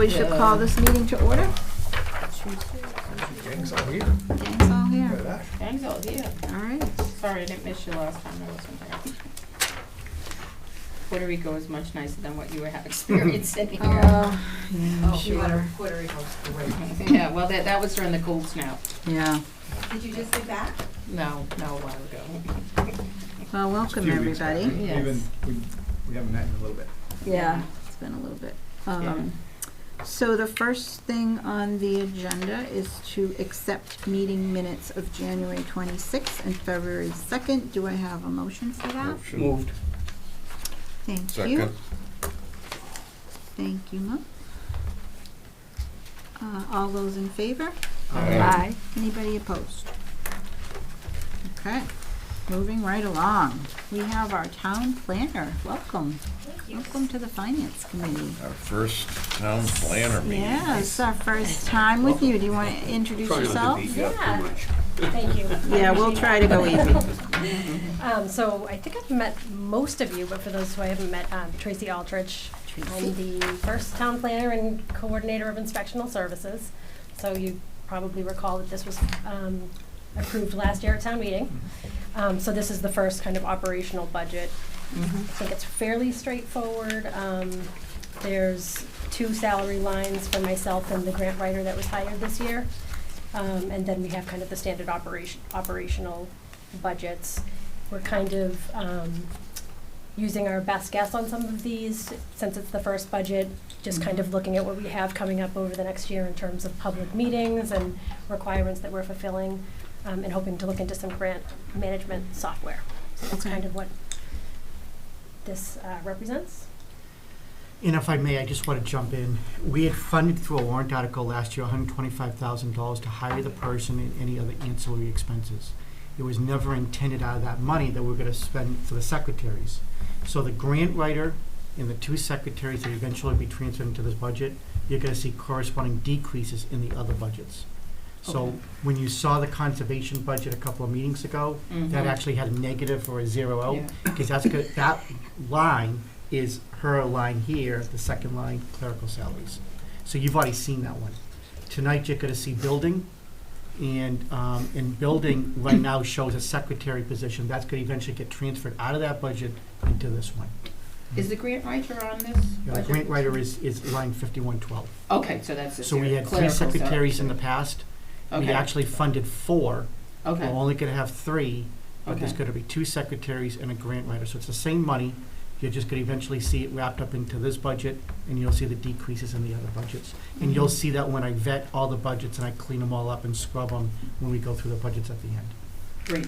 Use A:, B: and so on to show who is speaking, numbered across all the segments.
A: we should call this meeting to order.
B: Gang's all here.
A: Gang's all
B: Look
A: here.
B: at that.
C: Gang's all here.
A: All right.
C: Sorry, I didn't miss you last time I wasn't there. Puerto Rico is much nicer than what you have experienced here.
A: Yeah,
D: Sure.
A: sure.
C: Yeah, well, that was during the cold snap.
A: Yeah.
D: Did you just get back?
C: No, a while ago.
A: Well, welcome,
B: Few weeks back,
A: everybody.
B: right?
C: Yes.
B: We haven't met in a little bit.
A: Yeah, it's been a little bit. So the first thing on the agenda is to accept meeting minutes of January 26th and February 2nd. Do I have a motion for that?
E: Moved.
A: Thank you.
E: Second.
A: Thank you, Mo. All those in favor?
E: Aye.
A: Anybody opposed? Okay, moving right along. We have our town planner. Welcome. Welcome to the Finance Committee.
E: Our first town planner meeting.
A: Yeah, it's our first time with you. Do you want to introduce yourself?
F: Thank you.
A: Yeah, we'll try to go easy.
F: So I think I've met most of you, but for those who I haven't met, Tracy Aldrich. I'm the first town planner and coordinator of inspectional services. So you probably recall that this was approved last year at town meeting. So this is the first kind of operational budget. I think it's fairly straightforward. There's 2 salary lines for myself and the grant writer that was hired this year. And then we have kind of the standard operational budgets. We're kind of using our best guess on some of these since it's the first budget, just kind of looking at what we have coming up over the next year in terms of public meetings and requirements that we're fulfilling, and hoping to look into some grant management software. So that's kind of what this represents.
G: And if I may, I just want to jump in. We had funded through a warrant article last year $125,000 to hire the person and any other ancillary expenses. It was never intended out of that money that we were going to spend for the secretaries. So the grant writer and the 2 secretaries that eventually be transferred into this budget, you're going to see corresponding decreases in the other budgets. So
C: Okay.
G: when you saw the conservation budget a couple of meetings ago, that actually had a negative or a zero out,
C: Yeah.
G: because that's good. That line is her line here, the second line, clerical salaries. So you've already seen that one. Tonight, you're gonna see building, and building right now shows a secretary position. That's gonna eventually get transferred out of that budget into this one.
C: Is the grant writer on this
G: Yeah, the
C: budget?
G: grant writer is line 5112.
C: Okay, so that's the
G: So we had 3
C: clerical
G: secretaries in the
C: salary.
G: past. We
C: Okay.
G: actually funded 4.
C: Okay,
G: We're only gonna have 3, but there's
C: okay,
G: gonna be 2 secretaries and a grant writer. So it's the same money. You're just gonna eventually see it wrapped up into this budget, and you'll see the decreases in the other budgets. And you'll see that when I vet all the budgets and I clean them all up and scrub them when we go through the budgets at the end.
C: great.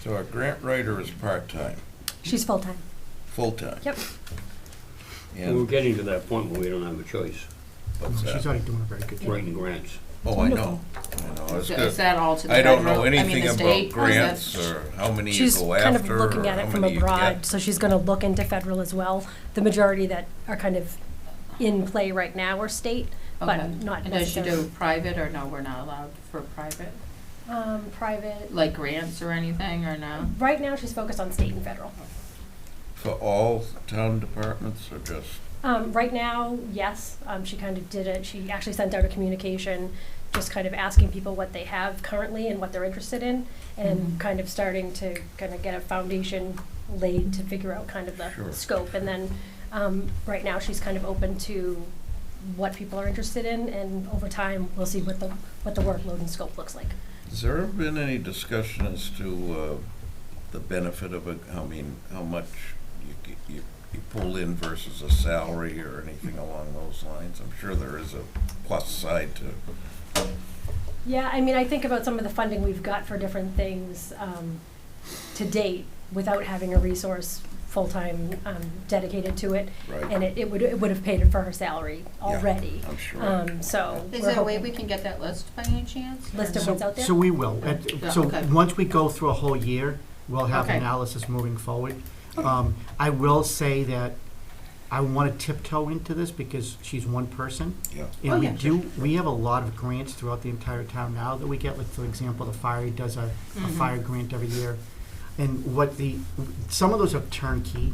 E: So our grant writer is part-time,
F: She's full-time.
E: full-time.
F: Yep.
H: We're
E: And
H: getting to that point where we don't have a choice,
E: what's
G: She's
E: that?
G: already doing a very good job.
H: writing grants.
E: Oh, I know. It's
C: Is
E: good.
C: that all to the
E: I don't
C: federal-
E: know
C: I mean,
E: anything
C: the
E: about
C: state, or is
E: grants
C: that-
E: or how many you
F: She's
E: go
F: kind of
E: after
F: looking at
E: or
F: it
E: how
F: from
E: many you
F: abroad,
E: get.
F: so she's gonna look into federal as well. The majority that are kind of in play right now are state,
C: Okay.
F: but not
C: And does she
F: necessarily.
C: do private, or no, we're not allowed for private,
F: Private.
C: like grants or anything, or no?
F: Right now, she's focused on state and federal.
E: For all town departments or just,
F: Right now, yes, she kind of did it. She actually sent out a communication just kind of asking people what they have currently and what they're interested in, and kind of starting to kind of get a foundation laid to figure out kind of the
E: Sure.
F: scope. And then right now, she's kind of open to what people are interested in, and over time, we'll see what the workload and scope looks like.
E: has there ever been any discussion as to the benefit of it? I mean, how much you pull in versus a salary or anything along those lines? I'm sure there is a plus side to.
F: Yeah, I mean, I think about some of the funding we've got for different things to date without having a resource full-time dedicated to it.
E: Right.
F: And it would have paid for her salary already.
E: I'm sure.
F: So
C: Is
F: we're
C: there a way
F: hoping-
C: we can get that list by any chance?
F: List of
G: So-
F: what's out there?
G: So we will.
C: Yeah,
G: So
C: okay.
G: once we go through a whole year, we'll have
C: Okay.
G: analysis moving forward. I will say that I want to tiptoe into this because she's one person.
E: Yeah.
G: And
C: Oh,
G: we
C: yeah, sure.
G: we have a lot of grants throughout the entire town now that we get, like, for example, the fire does a fire grant every year. And some of those are turnkey,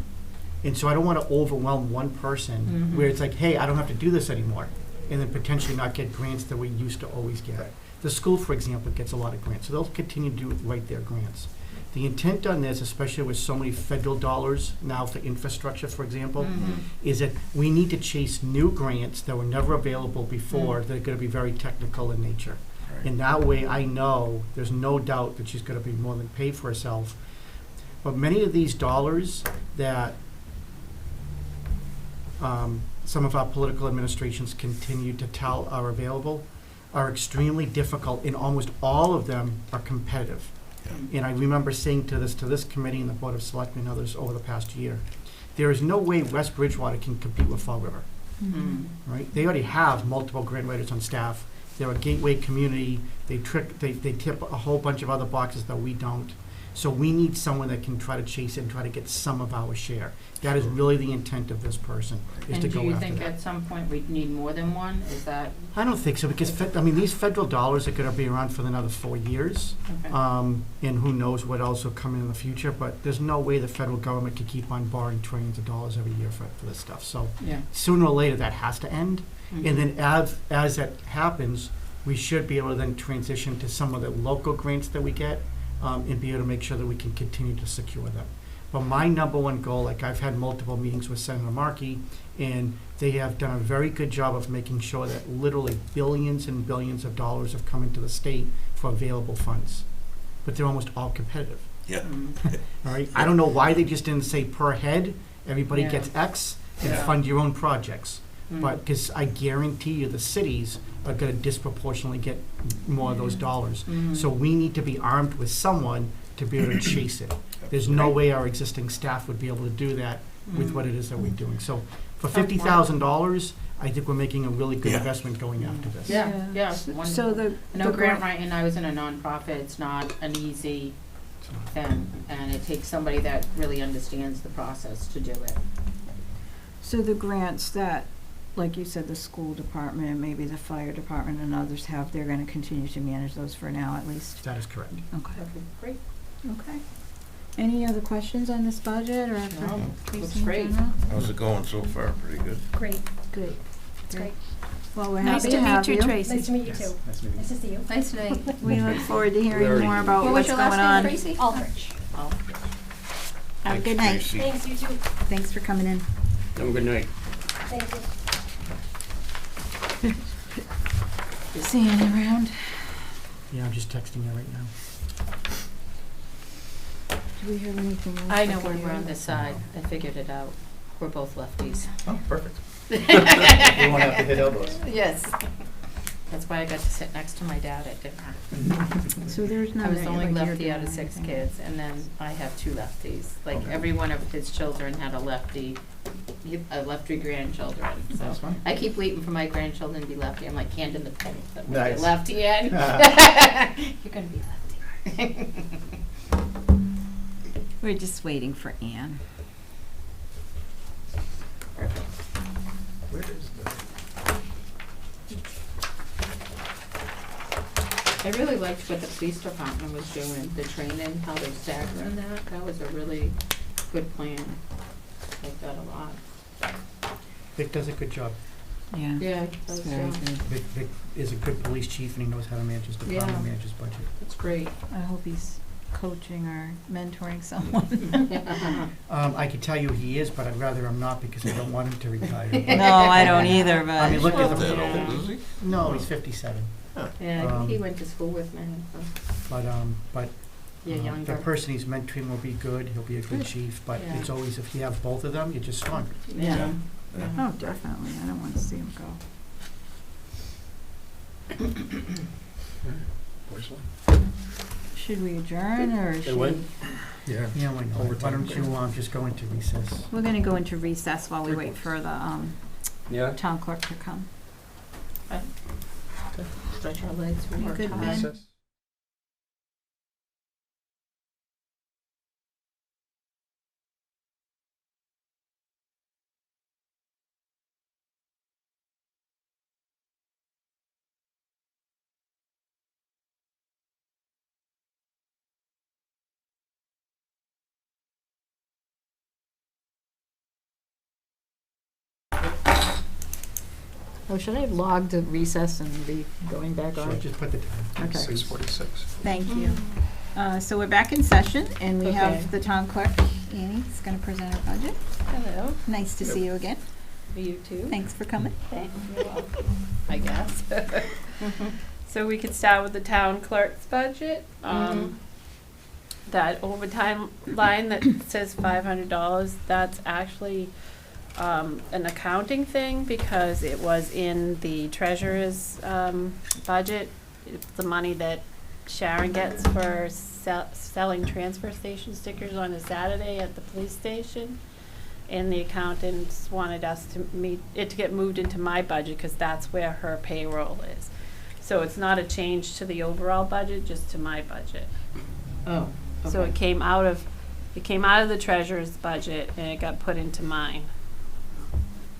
G: And so I don't want to overwhelm one person where it's like, hey, I don't have to do this anymore, and then potentially not get grants that we used to always get. The school, for example, gets a lot of grants, so they'll continue to write their grants. The intent on this, especially with so many federal dollars now for infrastructure, for example, is that we need to chase new grants that were never available before that are going to be very technical in nature.
E: Right.
G: And that way I know, there's no doubt that she's going to be more than paid for herself. But many of these dollars that some of our political administrations continue to tell are available are extremely difficult, and almost all of them are competitive. And I remember saying to this committee and the Board of Selectmen and others over the past year, there is no way West Bridgewater can compete with Fall River, right? They already have multiple grant writers on staff. They're a gateway community. They tip a whole bunch of other boxes that we don't. So we need someone that can try to chase it and try to get some of our share. That is really the intent of this person, is to
C: And do
G: go
C: you
G: after
C: think
G: that.
C: at some point we'd need more than one? Is that,
G: I don't think so, because, these federal dollars are gonna be around for another 4 years.
C: okay.
G: And who knows what else will come in the future, but there's no way the federal government can keep on borrowing trillions of dollars every year for this stuff. So
C: Yeah.
G: sooner or later, that has to end.
C: Mhm.
G: And then as that happens, we should be able to then transition to some of the local grants that we get, and be able to make sure that we can continue to secure them. But my number one goal, like I've had multiple meetings with Senator Markey, and they have done a very good job of making sure that literally billions and billions of dollars have come into the state for available funds. But they're almost all competitive,
E: Yeah.
G: all right? I don't know why they just didn't say per head, everybody
C: Yeah.
G: gets X, and
C: Yeah.
G: fund your own projects.
C: Mm.
G: But, because I guarantee you, the cities are gonna disproportionately get more of those dollars.
C: Mhm.
G: So we need to be armed with someone to be able to chase it. There's no way our existing staff would be able to do that with what it is that we're doing. So for $50,000, I think we're making a really good
E: Yeah.
G: investment going after this.
C: Yeah, yeah,
A: So
C: wonderful.
A: the
C: I know
A: the
C: grant writing, I was in a nonprofit, it's not an easy thing, and it takes somebody that really understands the process to do it.
A: So the grants that, like you said, the school department and maybe the fire department and others have, they're gonna continue to manage those for now at least?
G: That is correct.
A: Okay.
C: Great.
A: Okay. Any other questions on this budget or for
C: No,
A: Tracy
C: looks
A: in
C: great.
A: general?
E: How's it going so far? Pretty good.
F: Great,
A: Good.
F: it's great.
A: Well, we're
I: Nice
A: happy
I: to
A: to have
I: meet you,
A: you.
I: Tracy.
F: Nice to meet you
B: Yes,
F: too.
B: nice to meet you.
F: Nice to see you.
I: Nice to meet you.
A: We look forward to hearing
H: already-
A: more about
I: What was
A: what's
I: your
A: going
I: last
A: on.
I: name, Tracy?
F: Aldrich.
C: Oh,
A: Have a
E: Thanks,
A: good night.
E: Tracy.
F: Thanks, you too.
A: Thanks for coming in.
H: Have a good night.
F: Thank you.
A: Seeing you around.
G: Yeah, I'm just texting you right now.
A: Do we have anything else?
C: I know
A: for
C: when we're
A: you?
C: on this side, I figured it out. We're both lefties.
B: Oh, perfect. We won't have to hit elbows.
C: Yes. That's why I got to sit next to my dad at dinner.
A: So there's none
C: I was
A: that
C: the only
A: you're
C: lefty
A: doing
C: out of 6
A: anything.
C: kids, and then I have 2 lefties. Like,
B: Okay.
C: every one of his children had a lefty grandchildren, so.
B: That's fine.
C: I keep waiting for my grandchildren to be lefty. I'm like handing the pen, that
B: Nice.
C: lefty in. You're gonna be lefty.
I: We're just waiting for Anne.
C: Perfect.
B: Where is the?
C: I really liked what the police department was doing, the training, how they're staggering that. That was a really good plan. Liked that a lot.
G: Vic does a good job.
I: Yeah.
C: Yeah,
I: It's
C: that's,
I: very good.
G: Vic is a good police chief, and he knows how to manage his department,
C: Yeah.
G: manage his budget.
C: that's great.
A: I hope he's coaching or mentoring someone.
G: I could tell you he is, but I'd rather him not, because I don't want him to retire.
I: No, I don't either, but.
G: I mean, look at
E: Not that
G: the,
E: old, is he?
G: no, he's 57.
C: Yeah, I think he went to school with me, so,
G: But
C: yeah,
G: the
C: younger.
G: person he's mentoring will be good, he'll be a good chief, but
C: Yeah.
G: it's always, if you have both of them, you're just strong.
C: Yeah.
E: Yeah.
A: Oh, definitely. I don't want to see him go.
B: Where's one?
A: Should we adjourn or should we?
B: Yeah.
G: Yeah, why not? Why
B: Overtime.
G: don't you, just go into recess?
A: We're gonna go into recess while we wait for the,
H: Yeah?
A: town clerk to come.
C: Stretch our legs, we
A: You
C: work
A: good,
C: hard.
A: Ben?
B: Recess.
C: Oh, should I have logged the recess and be going back
G: Sure,
C: on?
G: just put the time.
C: Okay.
B: 6:46.
A: Thank you. So we're back in session, and we
C: Okay.
A: have the town clerk, Annie, is gonna present our budget.
C: Hello,
A: Nice to see you again.
C: you too?
A: Thanks for coming.
C: Thanks, you're welcome, I guess.
J: So we could start with the town clerk's budget. That overtime line that says $500, that's actually an accounting thing because it was in the treasurer's budget. It's the money that Sharon gets for selling transfer station stickers on a Saturday at the police station. And the accountants wanted us to get moved into my budget because that's where her payroll is. So it's not a change to the overall budget, just to my budget.
C: Oh,
J: So
C: okay.
J: it came out of the treasurer's budget and it got put into mine.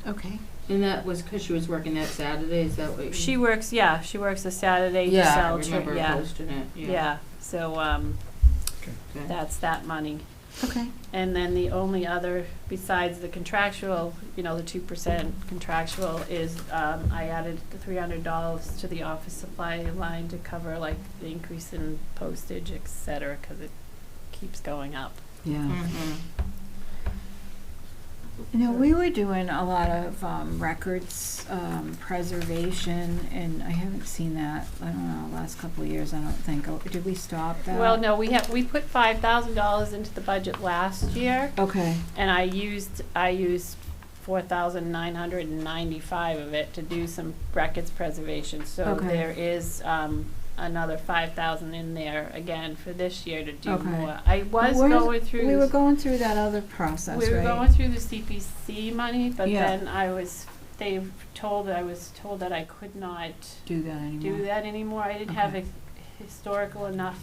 A: Okay.
C: And that was because she was working that Saturday, is that what you?
J: She works a Saturday to
C: Yeah, I
J: sell.
C: remember
J: Yeah,
C: posting it,
J: yeah. So
C: Okay.
J: that's that money.
A: Okay.
J: And then the only other, besides the contractual, the 2% contractual is, I added the $300 to the office supply line to cover like the increase in postage, et cetera, because it keeps going up.
A: Yeah.
C: Mhm.
A: We were doing a lot of records preservation, and I haven't seen that, I don't know, last couple of years, I don't think. Oh, did we stop that?
J: Well, no, we put $5,000 into the budget last year,
A: Okay.
J: and I used 4,995 of it to do some records preservation. So
A: Okay.
J: there is another 5,000 in there again for this year to do
A: Okay.
J: more. I was
A: Where's-
J: going through.
A: We were going through that other process, right?
J: We were going through the CPC money, but
A: Yeah.
J: then I was told that I could not
A: Do that anymore.
J: do that anymore. I didn't have
A: Okay.
J: historical enough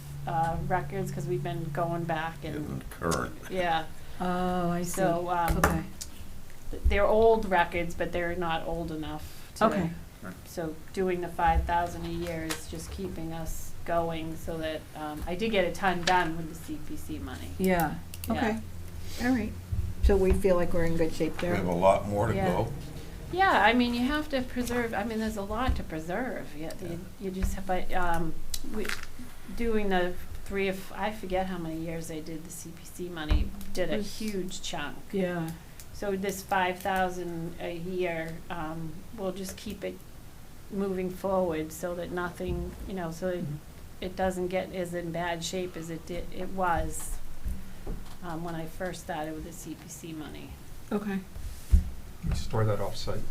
J: records because we've been going back and
E: Getting current.
J: yeah.
A: Oh, I see.
J: So
A: Okay.
J: they're old records, but they're not old enough to.
A: Okay.
J: So doing the 5,000 a year is just keeping us going so that I did get a ton done with the CPC money.
A: Yeah.
J: Yeah.
A: Okay. All right. So we feel like we're in good shape
E: We
A: there?
E: have a lot more to
J: Yeah.
E: go.
J: Yeah, I mean, you have to preserve, there's a lot to preserve. You just have, but, doing the I forget how many years I did the CPC money, did a huge chunk.
A: Yeah.
J: So this 5,000 a year, we'll just keep it moving forward so that nothing, so it doesn't get as in bad shape as it was when I first started with the CPC money.
A: Okay.
B: You store that off-site.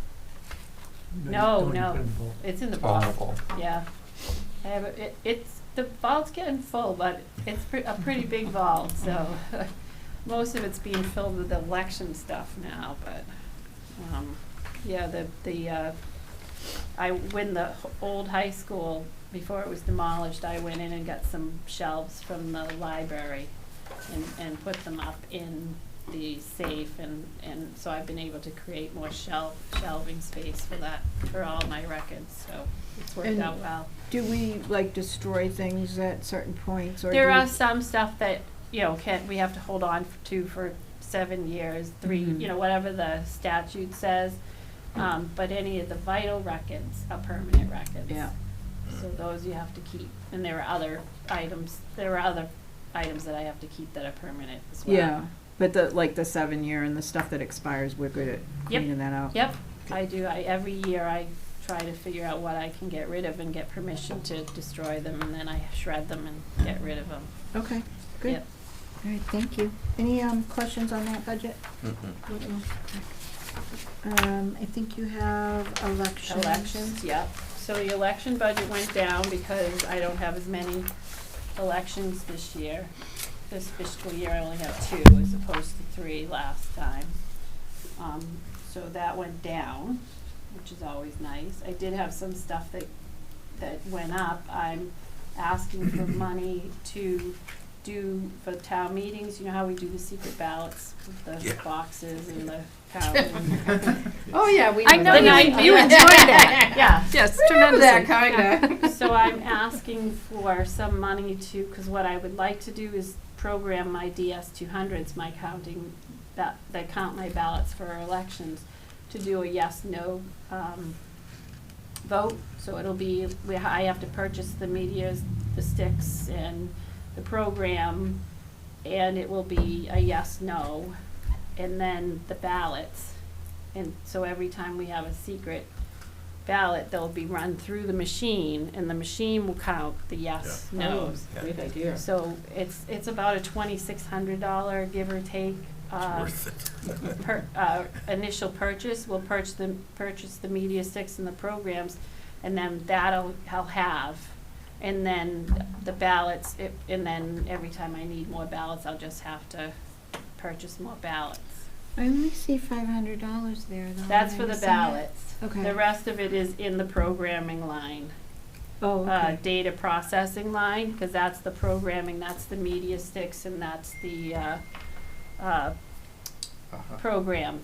J: No,
G: Don't
J: no.
G: put it in the vault.
J: It's in the
B: Oh,
J: vault.
B: vault.
J: Yeah. I have the vault's getting full, but it's a pretty big vault, so most of it's being filled with election stuff now, but, yeah, when the old high school, before it was demolished, I went in and got some shelves from the library and put them up in the safe, and so I've been able to create more shelving space for all my records, so it's worked
A: And
J: out well.
A: Do we destroy things at certain points, or
J: There
A: do
J: are some stuff that, we have to hold on to for 7 years, 3,
A: Mhm.
J: whatever the statute says. But any of the vital records are permanent records.
A: Yeah.
J: So those you have to keep, and there are other items that I have to keep that are permanent as well.
A: Yeah, but the 7-year and the stuff that expires, we're good at
J: Yep.
A: cleaning that out.
J: Yep, I do. Every year I try to figure out what I can get rid of and get permission to destroy them, and then I shred them and get rid of them.
A: Okay, good.
J: Yep.
A: All right, thank you. Any questions on that budget? I think you have elections.
J: Elections, yep. So the election budget went down because I don't have as many elections this year. This fiscal year, I only have 2 as opposed to 3 last time. So that went down, which is always nice. I did have some stuff that went up. I'm asking for money to do for town meetings. You know how we do the secret ballots with the
E: Yeah.
J: boxes and the counting?
C: Oh, yeah, we
J: I know
C: that.
J: you enjoyed
C: that.
J: Yeah.
I: Yes,
C: Remember that,
I: tremendously.
C: kinda.
J: So I'm asking for some money because what I would like to do is program my DS200s, my counting, that count my ballots for elections, to do a yes/no vote, so it'll be, I have to purchase the medias, the sticks and the program, and it will be a yes, no, and then the ballots. And so every time we have a secret ballot, they'll be run through the machine, and the machine will count the yes, no's.
E: Yeah.
C: Great idea.
J: So it's about a $2,600, give or take,
E: Worth it.
J: initial purchase. We'll purchase the media sticks and the programs, and then I'll have. And then the ballots, and then every time I need more ballots, I'll just have to purchase more ballots.
A: I only see $500 there, though.
J: That's
A: Am
J: for
A: I
J: the
A: missing it?
J: ballots.
A: Okay.
J: The rest of it is in the programming line.
A: Oh, okay.
J: Data processing line, because that's the programming, that's the media sticks, and that's the program,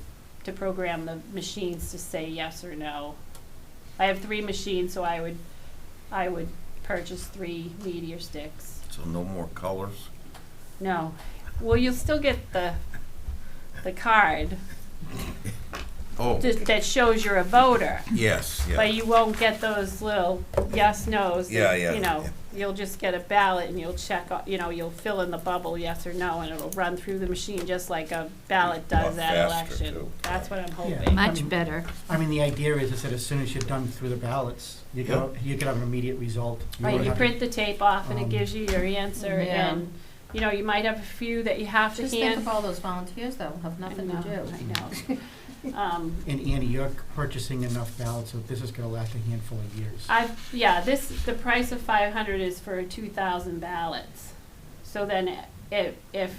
J: to program the machines to say yes or no. I have 3 machines, so I would purchase 3 media sticks.
E: So no more colors?
J: No. Well, you'll still get the card
E: Oh,
J: that shows you're a voter.
E: yes, yeah.
J: But you won't get those little yes, nos. that,
E: Yeah, yeah,
J: You know,
E: yeah.
J: you'll just get a ballot and you'll check, you'll fill in the bubble yes or no, and it'll run through the machine just like a ballot does
E: Lot
J: at
E: faster,
J: election.
E: too.
J: That's what I'm
G: Yeah.
J: hoping.
I: Much better.
G: I mean, the idea is that as soon as you're done through the ballots, you can have an immediate result.
J: Right,
G: don't
J: you
G: have to-
J: print the tape off and it
G: um,
J: gives you your answer,
C: Yeah.
J: and, you might have a few that you have to
C: Just think
J: hand.
C: of all those volunteers that will have nothing to do.
J: I know.
G: And Annie, you're purchasing enough ballots, so this is gonna last a handful of years.
J: The price of 500 is for 2,000 ballots. So then if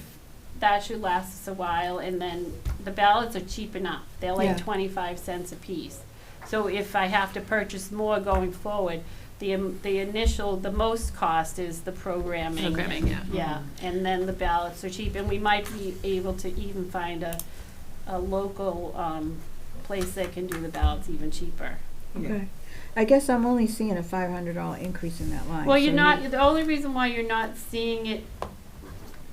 J: that should last us a while, and then the ballots are cheap enough. They're like
A: Yeah.
J: 25 cents a piece. So if I have to purchase more going forward, the most cost is the programming.
I: Programming, yeah.
J: Yeah, and then the ballots are cheap, and we might be able to even find a local place that can do the ballots even cheaper.
A: Okay. I guess I'm only seeing a $500 increase in that line.
J: Well,
A: so
J: you're not, the only reason why you're not seeing it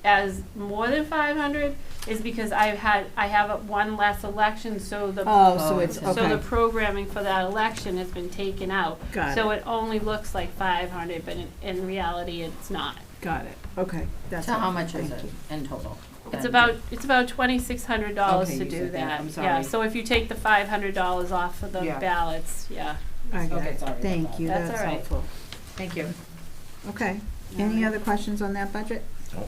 J: as more than 500 is because I have one less election, so the
A: Oh, so it's,
C: so
J: so the
A: okay.
J: programming for that election has been taken out.
A: Got
J: So
A: it.
J: it only looks like 500, but in reality, it's not.
A: Got it. Okay. That's
C: So how
A: helpful.
C: much is
A: Thank
C: it
A: you.
C: in total?
J: It's
C: then?
J: about $2,600
C: Okay,
J: to
C: you
J: do
C: said that.
J: that.
C: I'm
J: Yeah,
C: sorry.
J: so if you take the $500 off of the
C: Yeah.
J: ballots, yeah.
A: I got
C: Okay,
A: it.
C: sorry about
A: Thank
C: that.
A: you.
J: That's
A: That's
J: all right.
A: helpful.
C: Thank you.
A: Okay. Any other questions on that budget?
E: No.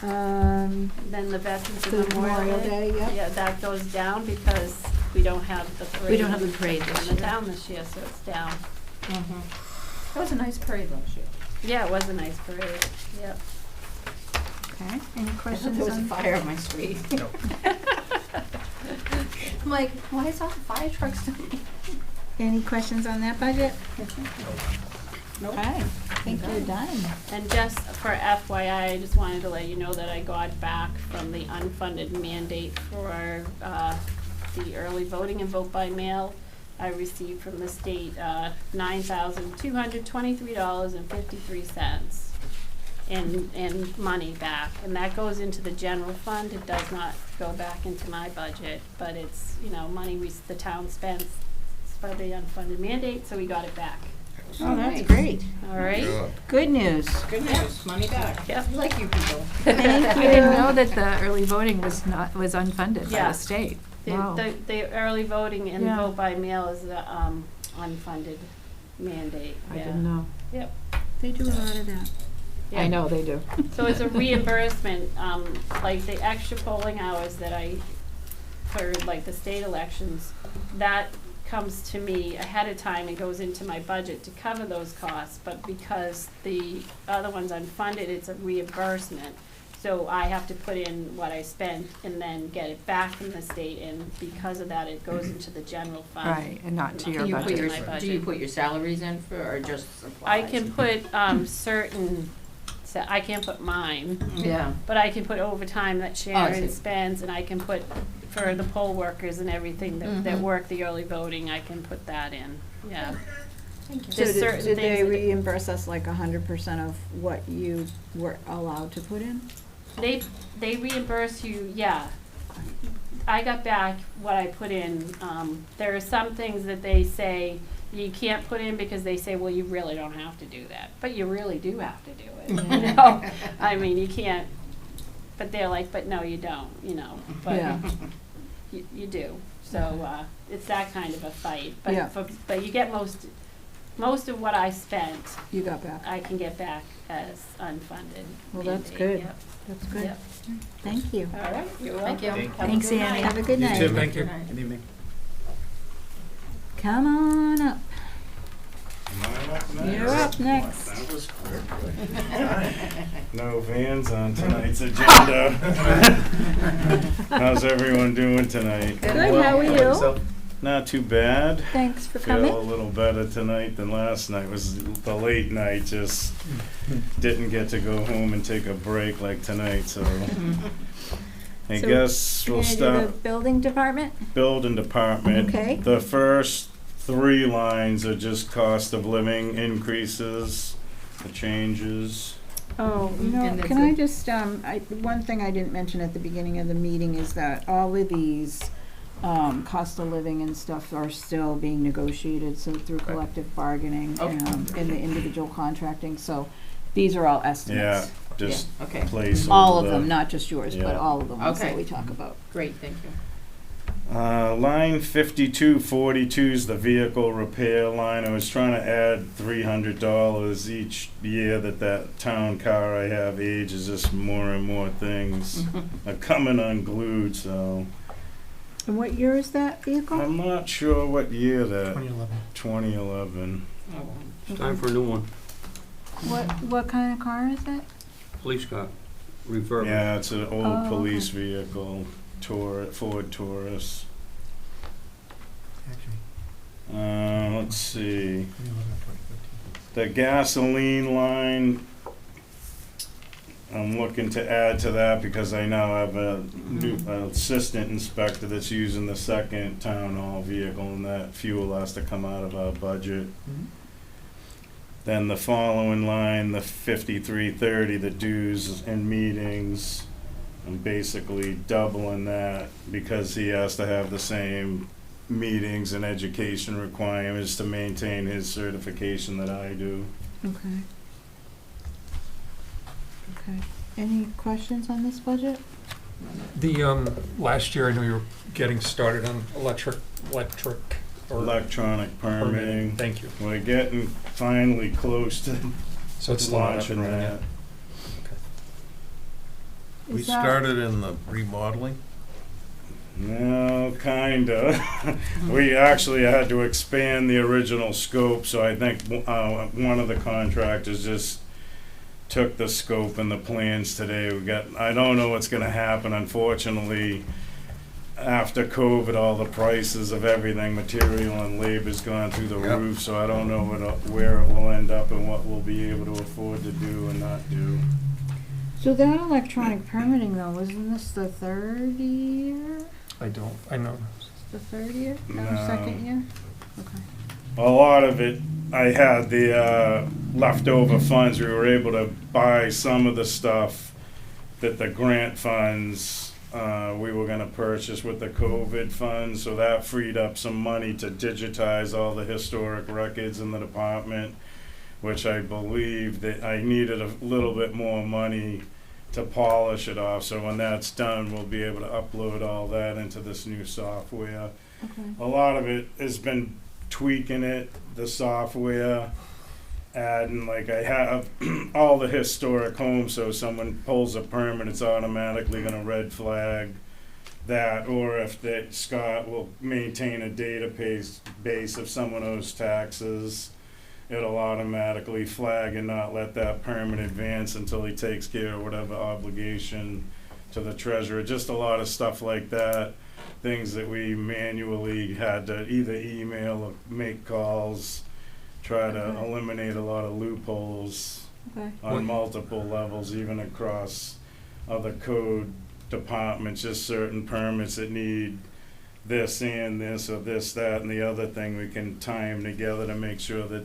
J: Then the Veterans
A: The
J: and Memorial Day.
A: yep.
J: Yeah, that goes down because we don't have the parade.
I: We don't have the parade this
J: in the
I: year.
J: town this year, so it's down.
C: That was a nice parade last year.
J: Yeah, it was a nice parade, yep.
A: Okay. Any
C: I thought
A: questions
C: there was a
A: on?
C: fire on my street.
B: No.
C: I'm like, why is all the fire trucks down here?
A: Any questions on that budget? Okay. I think
C: Okay.
A: you're done.
J: And just for FYI, I just wanted to let you know that I got back from the unfunded mandate for the early voting and vote by mail. I received from the state $9,223.53 in money back, and that goes into the general fund. It does not go back into my budget, but it's money the town spends for the unfunded mandate, so we got it back.
A: Oh, that's
C: Nice.
A: great.
J: All right.
E: Good.
A: Good news.
C: Good news, money back.
J: Yep.
C: I like you people.
A: Thank
I: I didn't
A: you.
I: know that the early voting was unfunded by
J: Yeah.
I: the state.
J: The,
I: Wow.
J: the early voting and
I: Yeah.
J: vote by mail is the unfunded mandate.
I: I
J: Yeah.
I: didn't know.
J: Yep.
A: They do a lot of that.
J: Yeah.
I: I know they do.
J: So it's a reimbursement, like the extra polling hours that for like the state elections, that comes to me ahead of time and goes into my budget to cover those costs, but because the other one's unfunded, it's a reimbursement. So I have to put in what I spent and then get it back from the state, and because of that, it goes into the general fund.
I: Right, and not to
J: Not
I: your
C: Do you put
I: budget.
C: your,
J: my
C: do
J: budget.
C: you put your salaries in for, or just
J: I
C: supplies?
J: can put, certain, I can't put mine,
C: Yeah.
J: but I can put overtime that Sharon
C: see.
J: spends, and I can put for the poll workers and everything that
C: Mhm.
J: work the early voting, I can put that in, yeah.
C: Thank you.
A: So
J: There's
A: did
J: certain
A: they
J: things that-
A: reimburse us like 100% of what you were allowed to put in?
J: They reimburse you, yeah. I got back what I put in. There are some things that they say you can't put in because they say, well, you really don't have to do that. But you really do have to do it, you know? I mean, you can't, but they're like, but no, you don't, you know, but
A: Yeah.
J: you do. So, it's that kind of a fight.
A: Yeah.
J: But you get most of what I spent,
A: You got back.
J: I can get back as unfunded.
A: Well, that's
J: mandate.
A: good.
J: Yep.
A: That's good.
J: Yep.
A: Thank you.
J: All right, you're welcome.
I: Thank you.
J: Have a
A: Thanks,
J: good
A: Annie.
J: night.
A: Have a good night.
B: You too.
H: Thank you.
B: Good evening.
A: Come on up. You're up next.
K: That was quick. No vans on tonight's agenda. How's everyone doing tonight?
A: Good, how are
B: about
A: you?
B: yourself?
K: Not too bad.
A: Thanks for
K: Feel a
A: coming.
K: little better tonight than last night. Was the late night, just didn't get to go home and take a break like tonight, so I
A: So,
K: guess
A: You're
K: we'll
A: gonna do
K: start
A: the building department?
K: building department.
A: Okay.
K: The first 3 lines are just cost of living increases, the changes.
A: Oh, you
C: And
A: know,
C: that's
A: can I
C: it.
A: just, one thing I didn't mention at the beginning of the meeting is that all of these, cost of living and stuff are still being negotiated, so through collective bargaining,
C: Okay.
A: and the individual contracting, so these are all
K: Yeah,
A: estimates.
K: just
C: Yeah, okay,
K: place.
A: All of them, not just yours, but
K: Yeah.
A: all of the ones that
C: Okay.
A: we talk about.
C: great, thank you.
K: Line 5242 is the vehicle repair line. I was trying to add $300 each year that town car I have ages. Just more and more things are coming unglued, so
A: And what year is that vehicle?
K: I'm not sure what year that,
G: 2011.
K: 2011.
C: Oh, well.
H: It's time for a new one.
A: What kind of car is it?
H: Police car, refurb.
K: Yeah, it's an old
A: Oh,
K: police
A: okay.
K: vehicle, Ford Taurus.
G: Actually,
K: Let's see.
G: 2011 or 2013.
K: The gasoline line, I'm looking to add to that because I now have a new assistant inspector that's using the second town hall vehicle, and that fuel has to come out of our budget. Then the following line, the 5330, the dues and meetings, I'm basically doubling that because he has to have the same meetings and education requirements to maintain his certification that I do.
A: Okay. Okay. Any questions on this budget?
L: The, last year, I know you were getting started on electric or
K: Electronic permitting.
L: Thank you.
K: We're getting finally close to
L: So it's still not up
K: launching
L: and running
K: that.
L: yet?
E: We
A: Is that-
E: started in the remodeling.
K: No, kinda. We actually had to expand the original scope, so I think one of the contractors just took the scope and the plans today. I don't know what's gonna happen, unfortunately. After COVID, all the prices of everything, material and labor's gone through the
E: Yep.
K: roof, so I don't know where it will end up and what we'll be able to afford to do and not do.
A: So that electronic permitting though, wasn't this the third year?
L: I know.
A: The third year? No,
K: No.
A: second year? Okay.
K: A lot of it, I had the leftover funds. We were able to buy some of the stuff that the grant funds we were going to purchase with the COVID funds, so that freed up some money to digitize all the historic records in the department, which I believe that I needed a little bit more money to polish it off. So when that's done, we'll be able to upload all that into this new software.
A: Okay.
K: A lot of it has been tweaking it, the software, adding, like I have all the historic homes, so someone pulls a permit, it's automatically gonna red flag that, or if Scott will maintain a database of someone owes taxes, it'll automatically flag and not let that permit advance until he takes care of whatever obligation to the treasurer. Just a lot of stuff like that, things that we manually had to either email or make calls, try to
A: Okay.
K: eliminate a lot of loopholes
A: Okay.
K: on multiple levels, even across other code departments, just certain permits that need this and this or this, that, and the other thing we can time together to make sure that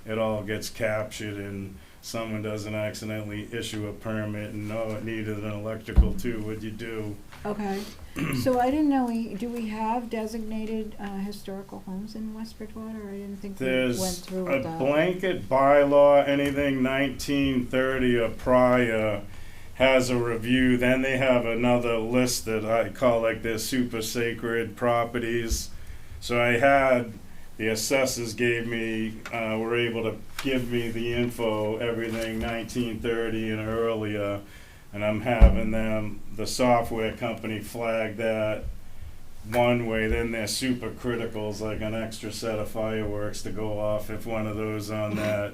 K: it all gets captured, and someone doesn't accidentally issue a permit and, oh, it needed an electrical too, what'd you do?
A: Okay, so I didn't know, do we have designated historical homes in West Bridgewater? I didn't think we went
K: There's
A: through
K: a
A: with that.
K: blanket bylaw, anything 1930 or prior has a review. Then they have another list that I call like their super sacred properties. So I had, the assessors gave me, were able to give me the info, everything 1930 and earlier. And I'm having them, the software company, flag that one way. Then they're super criticals, like an extra set of fireworks to go off if one of those on that.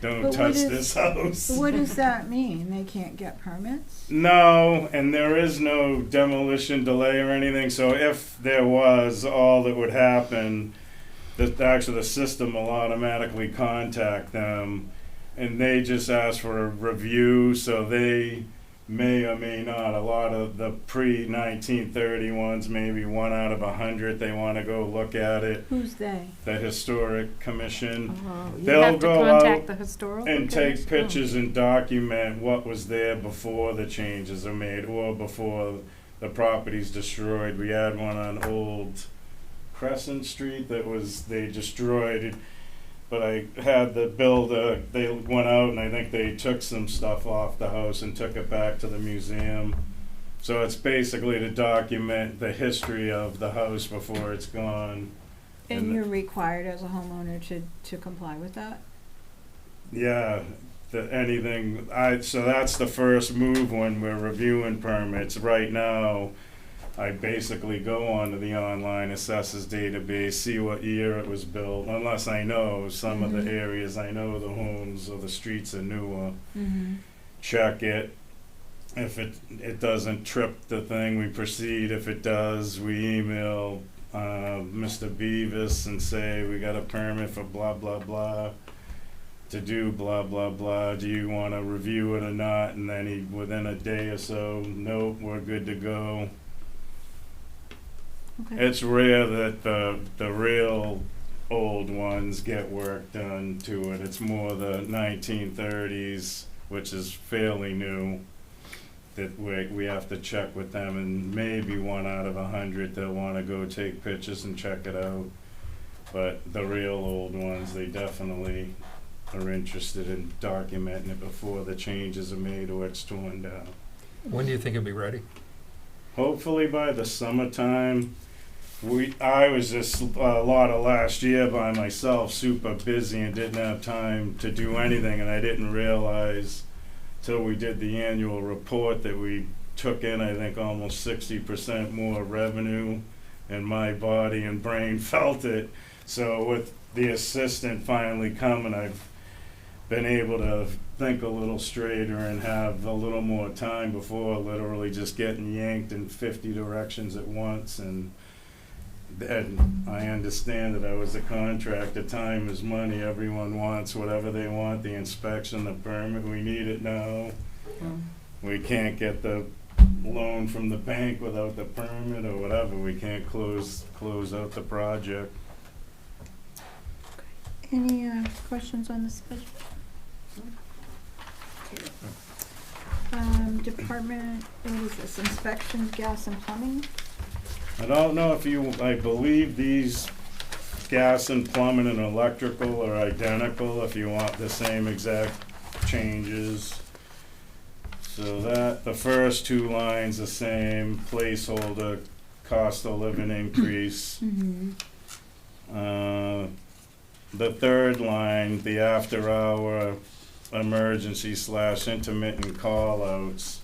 K: Don't
A: But
K: touch this house.
A: What does that mean? They can't get permits?
K: No, and there is no demolition delay or anything. So if there was, all that would happen, actually the system will automatically contact them, and they just ask for a review. So they may or may not. A lot of the pre-1930 ones, maybe 1 out of 100, they want to go look at it.
A: Who's they?
K: The Historic Commission.
I: Oh, you
K: They'll
I: have to
K: go
I: contact
K: out
I: the historical.
K: and
I: commission?
K: take pictures and document what was there before the changes are made or before the property's destroyed. We had one on Old Crescent Street that they destroyed it. But I had the builder, they went out and I think they took some stuff off the house and took it back to the museum. So it's basically to document the history of the house before it's gone.
A: And you're required as a homeowner to comply with that?
K: Yeah, anything, so that's the first move when we're reviewing permits. Right now, I basically go onto the online assessors database, see what year it was built, unless I know some of the areas, I know the homes or the streets are newer. Check it. If it doesn't trip the thing, we proceed. If it does, we email Mr. Beavis and say, we got a permit for blah, blah, blah, to do blah, blah, blah. Do you want to review it or not? And then within a day or so, nope, we're good to go.
A: Okay.
K: It's rare that the real old ones get work done to it. It's more the 1930s, which is fairly new, that we have to check with them, and maybe 1 out of 100 they'll want to go take pictures and check it out. But the real old ones, they definitely are interested in documenting it before the changes are made or it's torn down.
L: When do you think it'll be ready?
K: Hopefully by the summertime. I was just a lot of last year by myself, super busy, and didn't have time to do anything, and I didn't realize till we did the annual report that we took in, I think, almost 60% more revenue, and my body and brain felt it. So with the assistant finally coming, I've been able to think a little straighter and have a little more time before literally just getting yanked in 50 directions at once. And I understand that I was a contractor. Time is money. Everyone wants whatever they want, the inspection, the permit. We need it now. We can't get the loan from the bank without the permit or whatever. We can't close out the project.
A: Any questions on this budget? Department, what is this, inspection, gas and plumbing?
K: I don't know if I believe these gas and plumbing and electrical are identical if you want the same exact changes. So that, the first 2 lines the same, placeholder, cost of living increase. The 3rd line, the after hour emergency / intermittent call outs.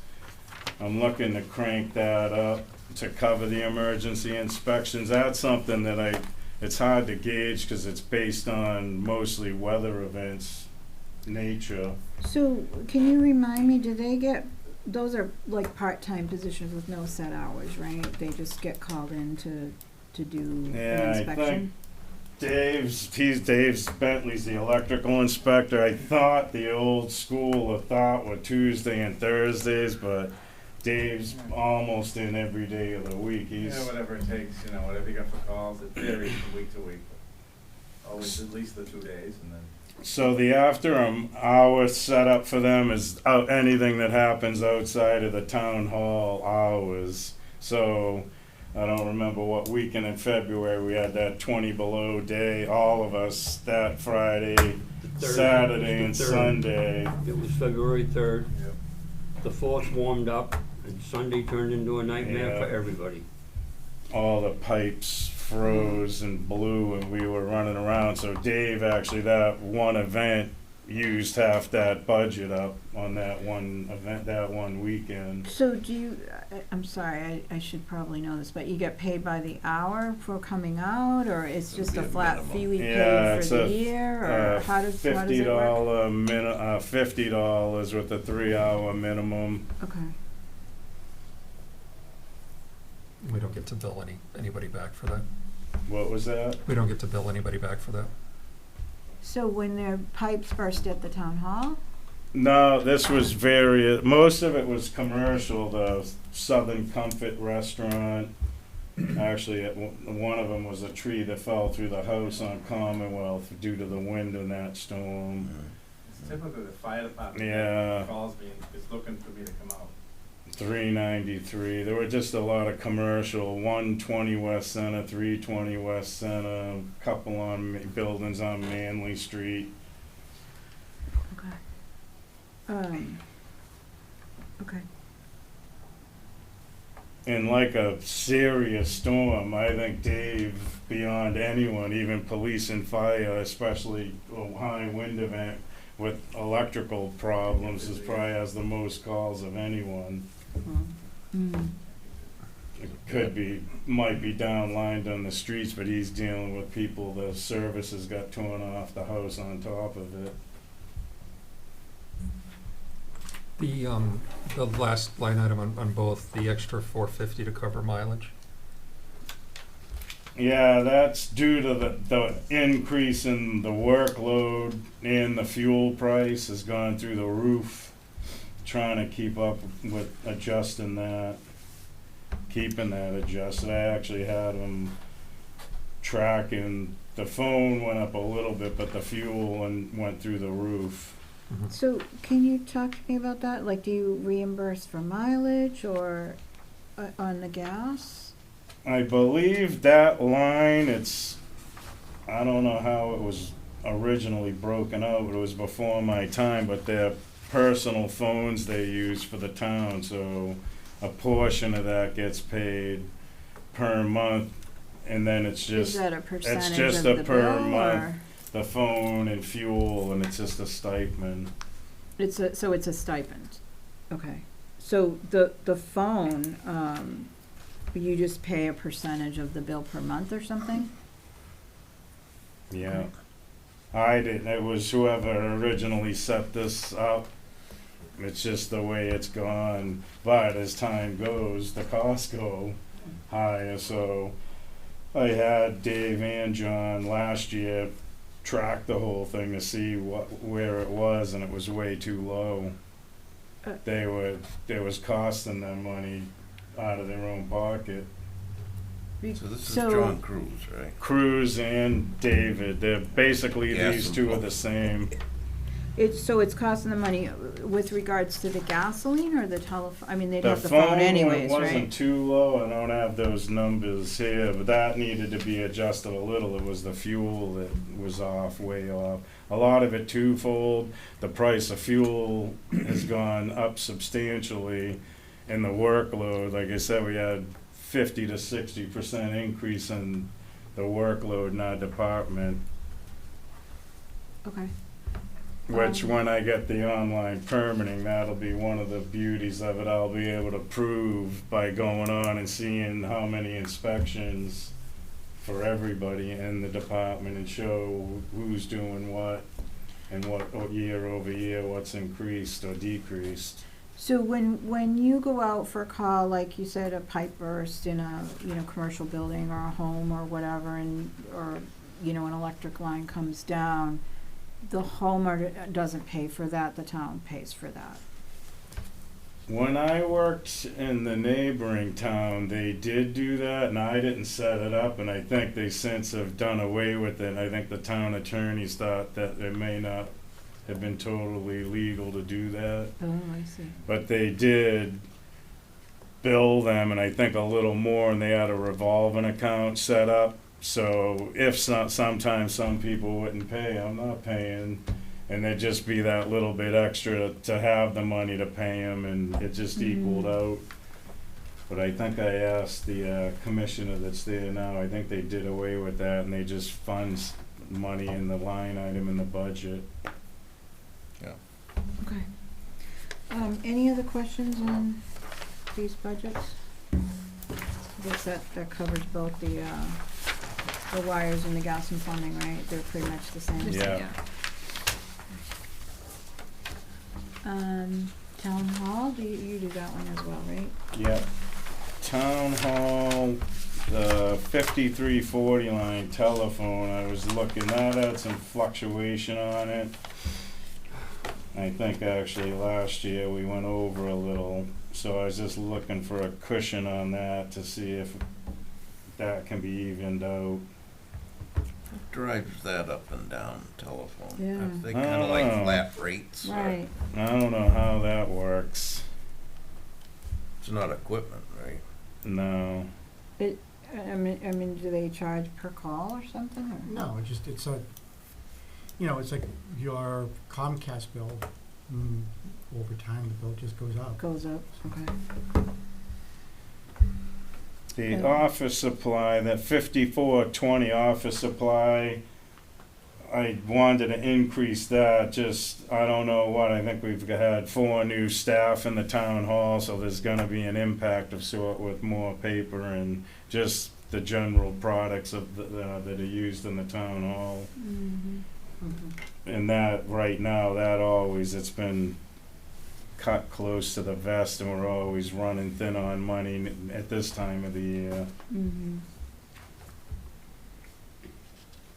K: I'm looking to crank that up to cover the emergency inspections. That's something that it's hard to gauge because it's based on mostly weather events, nature.
A: So can you remind me, do they get, those are like part-time positions with no set hours, right? They just get called in to do an inspection?
K: I think Dave's Bentley's the electrical inspector. I thought the old school of thought were Tuesday and Thursdays, but Dave's almost in every day of the week.
B: Whatever it takes, whatever you got for calls, it varies from week to week. A Always at least the 2 days, and then.
K: So the after hour setup for them is anything that happens outside of the town hall hours. So I don't remember what weekend in February we had that 20 below day, all of us, that Friday,
H: The third,
K: Saturday and
H: the third.
K: Sunday.
H: It was February 3rd.
B: Yep.
H: The 4th warmed up, and Sunday turned into a nightmare for
K: Yeah.
H: everybody.
K: All the pipes froze and blew and we were running around. So Dave, actually, that one event used half that budget up on that one event, that one weekend.
A: So do you, I'm sorry, I should probably know this, but you get paid by the hour for coming out, or it's just a
E: It'd be a
A: flat
E: minimum.
A: fee we
K: Yeah,
A: pay
K: it's
A: for the
K: a,
A: year, or how does it work?
K: $50 with a 3-hour minimum.
A: Okay.
L: We don't get to bill anybody back for that.
K: What was that?
L: We don't get to bill anybody back for that.
A: So when their pipes burst at the town hall?
K: No, this was most of it was commercial. The Southern Comfort restaurant. Actually, one of them was a tree that fell through the house on Commonwealth due to the wind in that storm.
B: It's typically the fire department.
K: Yeah.
B: That calls me and is looking for me to come out.
K: 393. There were just a lot of commercial. 120 West Center, 320 West Center, a couple on buildings on Manley Street.
A: Okay. Okay.
K: And like a serious storm, I think Dave, beyond anyone, even police and fire, especially a high wind event with electrical problems, is probably has the most calls of anyone.
A: Mm.
K: It might be downlined on the streets, but he's dealing with people, the services got torn off the house on top of it.
L: The last line item on both, the extra $450 to cover mileage.
K: Yeah, that's due to the increase in the workload and the fuel price has gone through the roof. Trying to keep up with adjusting that, keeping that adjusted. I actually had them tracking. The phone went up a little bit, but the fuel went through the roof.
A: So can you talk to me about that? Like, do you reimburse for mileage or on the gas?
K: I believe that line, I don't know how it was originally broken out, but it was before my time, but they're personal phones they use for the town, so a portion of that gets paid per month, and then it's
A: Is
K: just,
A: that a percentage
K: just
A: of
K: a
A: the
K: per
A: bill,
K: month.
A: or
K: The phone and fuel, and it's just a stipend.
A: so it's a stipend? Okay. So the phone, you just pay a percentage of the bill per month or something?
K: Yeah. I didn't, it was whoever originally set this up. It's just the way it's gone, but as time goes, the costs go higher, so I had Dave and John last year track the whole thing to see where it was, and it was way too low. It was costing them money out of their own pocket.
E: So this is John Cruz, right?
K: Cruz and David, they're basically,
E: Gas
K: these
E: and
K: two are
E: both.
K: the same.
A: It's costing the money with regards to the gasoline or the telephone? I mean, they'd
K: The
A: have the phone
K: phone
A: anyways,
K: wasn't
A: right?
K: too low. I don't have those numbers here, but that needed to be adjusted a little. It was the fuel that was off, way off. A lot of it twofold. The price of fuel has gone up substantially, and the workload, like I said, we had 50 to 60% increase in the workload in our department.
A: Okay.
K: Which, when I get the online permitting, that'll be one of the beauties of it. I'll be able to prove by going on and seeing how many inspections for everybody in the department and show who's doing what and what year over year, what's increased or decreased.
A: So when you go out for a call, like you said, a pipe burst in a, commercial building or a home or whatever, or an electric line comes down, the homeowner doesn't pay for that, the town pays for that.
K: When I worked in the neighboring town, they did do that, and I didn't set it up, and I think they since have done away with it. I think the town attorneys thought that it may not have been totally legal to do that,
C: Oh, I see.
K: but they did bill them, and I think a little more, and they had a revolving account set up. So if sometimes some people wouldn't pay, I'm not paying, and there'd just be that little bit extra to have the money to pay them, and it just equaled out. But I think I asked the commissioner that's there now, I think they did away with that, and they just funds money in the line item in the budget.
A: Okay. Any other questions on these budgets? I guess that covers both the wires and the gas and plumbing, right? They're pretty much the same.
K: Yeah.
A: Town hall, you do that one as well, right?
K: Yeah. Town hall, the 5340 line telephone, I was looking, that had some fluctuation on it. I think actually last year we went over a little, so I was just looking for a cushion on that to see if that can be evened out.
E: Drives that up and down telephone.
A: Yeah.
E: They kind of like
K: Oh.
E: flat rates.
A: Right.
K: I don't know how that works.
E: It's not equipment, right?
K: No.
A: I mean, do they charge per call or something? Or?
G: No, it's like your Comcast bill, over time, the bill just goes up.
A: Goes up, okay.
K: The
A: Yeah.
K: office supply, that 5420 office supply, I wanted to increase that, just, I don't know what, I think we've had 4 new staff in the town hall, so there's gonna be an impact of sort with more paper and just the general products of that are used in the town hall. And that, right now, it's been cut close to the vest, and we're always running thin on money at this time of the year.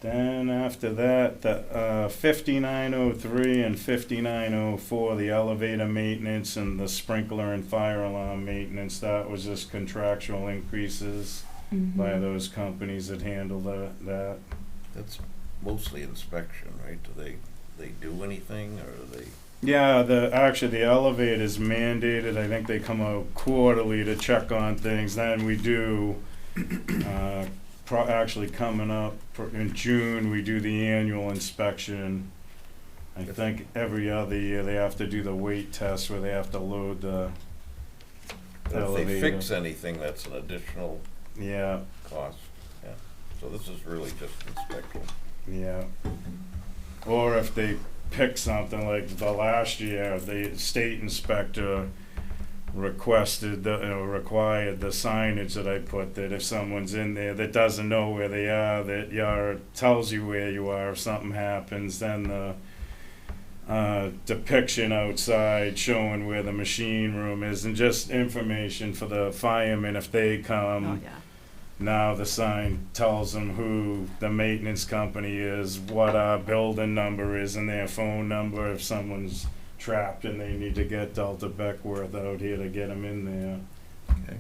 K: Then after that, the 5903 and 5904, the elevator maintenance and the sprinkler and fire alarm maintenance, that was just contractual increases by those companies that handle that.
E: That's mostly inspection, right? Do they do anything, or do they?
K: Yeah, actually the elevator's mandated. I think they come out quarterly to check on things. Then we do, actually coming up in June, we do the annual inspection. I think every other year they have to do the weight test where they have to load the elevator.
E: If they fix anything, that's an additional
K: Yeah,
E: cost. Yeah. So this is really just inspection.
K: yeah. Or if they pick something like the last year, the state inspector requested, required the signage that I put, that if someone's in there that doesn't know where they are, that tells you where you are if something happens, then the depiction outside showing where the machine room is, and just information for the firemen if they come. Now the sign tells them who the maintenance company is, what our building number is, and their phone number if someone's trapped and they need to get Delta Beckworth out here to get them in there.
E: Okay.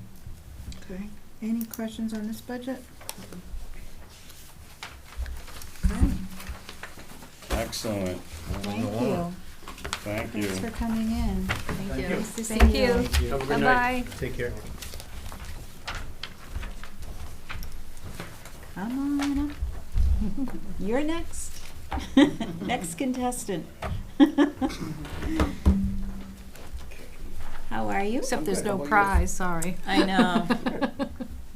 A: Okay. Any questions on this budget? Okay.
K: Excellent.
A: Thank you.
K: Thank you.
A: Thanks for coming in.
B: Thank you.
A: Nice to see
I: Thank
A: you.
I: you.
B: Have a good night.
I: Bye-bye.
B: Take care.
A: Come on up. You're next. Next contestant. How are you?
I: Except there's no prize, sorry.
A: I know.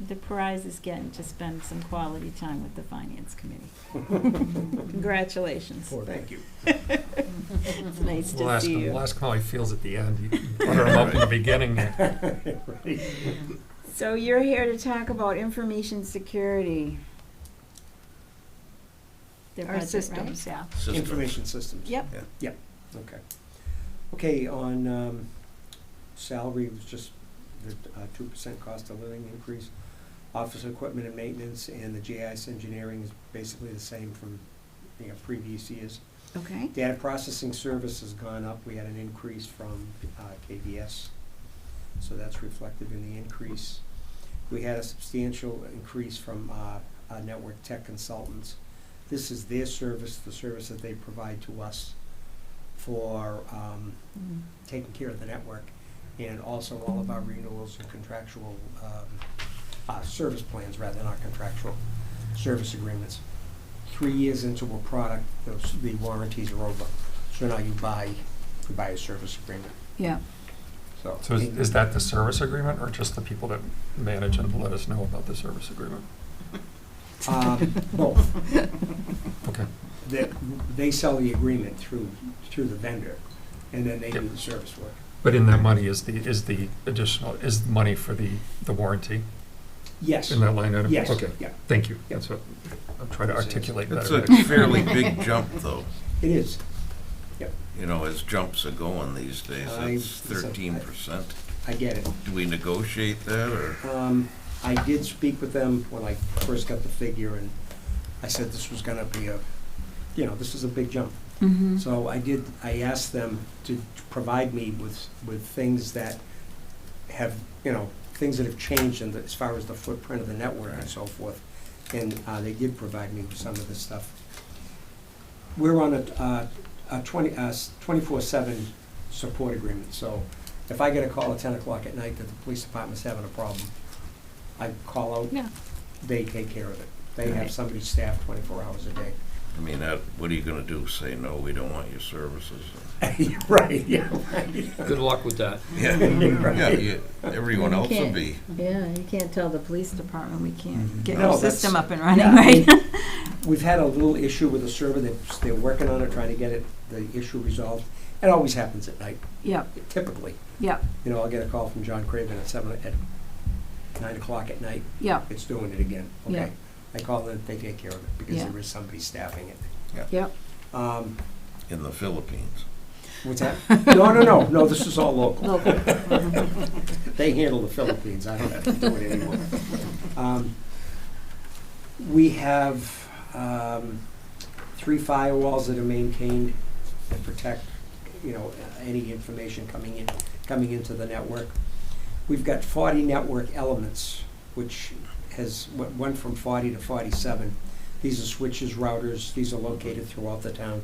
A: The prize is getting to spend some quality time with the Finance Committee. Congratulations.
B: Thank you.
A: It's nice
L: We'll
A: to
L: ask
A: see
L: him,
A: you.
L: we'll ask him how he feels at the end. You butter him up in the beginning.
A: So you're here to talk about information security. Their
I: Our
A: budget,
I: systems,
A: right?
I: yeah.
E: Systems.
B: Information systems.
A: Yep.
B: Okay. Okay, on salary was just the 2% cost of living increase. Office equipment and maintenance and the GIS engineering is basically the same from previous years.
A: Okay.
B: Data processing service has gone up. We had an increase from KBS. so that's reflected in the increase. We had a substantial increase from Network Tech Consultants. This is their service, the service that they provide to us for taking care of the network, and also all of our renewals and contractual service plans, rather than our contractual service agreements. 3 years into a product, the warranties are over, so now you buy a service agreement.
A: Yeah.
L: So is that the service agreement, or just the people that manage and let us know about the service agreement?
B: Both.
L: Okay.
B: They sell the agreement through the vendor, and then they do the service work.
L: But in that money is the money for the warranty
B: Yes.
L: in that line item?
B: Yes.
L: Okay,
B: Yeah.
L: thank you.
B: Yeah.
L: That's what I'm trying to articulate
E: It's
L: better.
E: a fairly big jump, though.
B: It is.
E: You know, as jumps are going these days, it's
B: So
E: 13%.
B: I get it.
E: Do we negotiate that, or?
B: I did speak with them when I first got the figure, and I said this was gonna be this is a big jump.
A: Mm-hmm.
B: So I asked them to provide me with things that have, things that have changed as far as the footprint of the network and so forth. And they did provide me with some of this stuff. We're on a 24/7 support agreement, so if I get a call at 10 o'clock at night that the police department's having a problem, I call out,
A: Yeah.
B: they take care of it. They have
A: Right.
B: somebody staffed 24 hours a day.
E: I mean, what are you gonna do? Say, no, we don't want your services?
B: Right, yeah, right.
H: Good luck with that.
E: Yeah, everyone else will be.
A: Yeah, you can't tell the police department we can't get
B: No,
A: our
B: that's-
A: system up and running,
B: yeah,
A: right?
B: We've had a little issue with the server, they're working on it, trying to get the issue resolved. It always happens at night,
A: Yep,
B: typically.
A: yep,
B: I'll get a call from John Craven at 9 o'clock at night,
A: yep,
B: it's doing it again, okay?
A: Yeah.
B: I call them, they take care of it, because
A: Yeah.
B: there is somebody staffing it.
A: yep.
E: In the Philippines.
B: What's that? No, this is all local.
A: Local.
B: They handle the Philippines, I don't have to do it anymore. We have 3 firewalls that are maintained that protect, any information coming into the network. We've got 40 network elements, which went from 40 to 47. These are switches, routers, these are located throughout the town.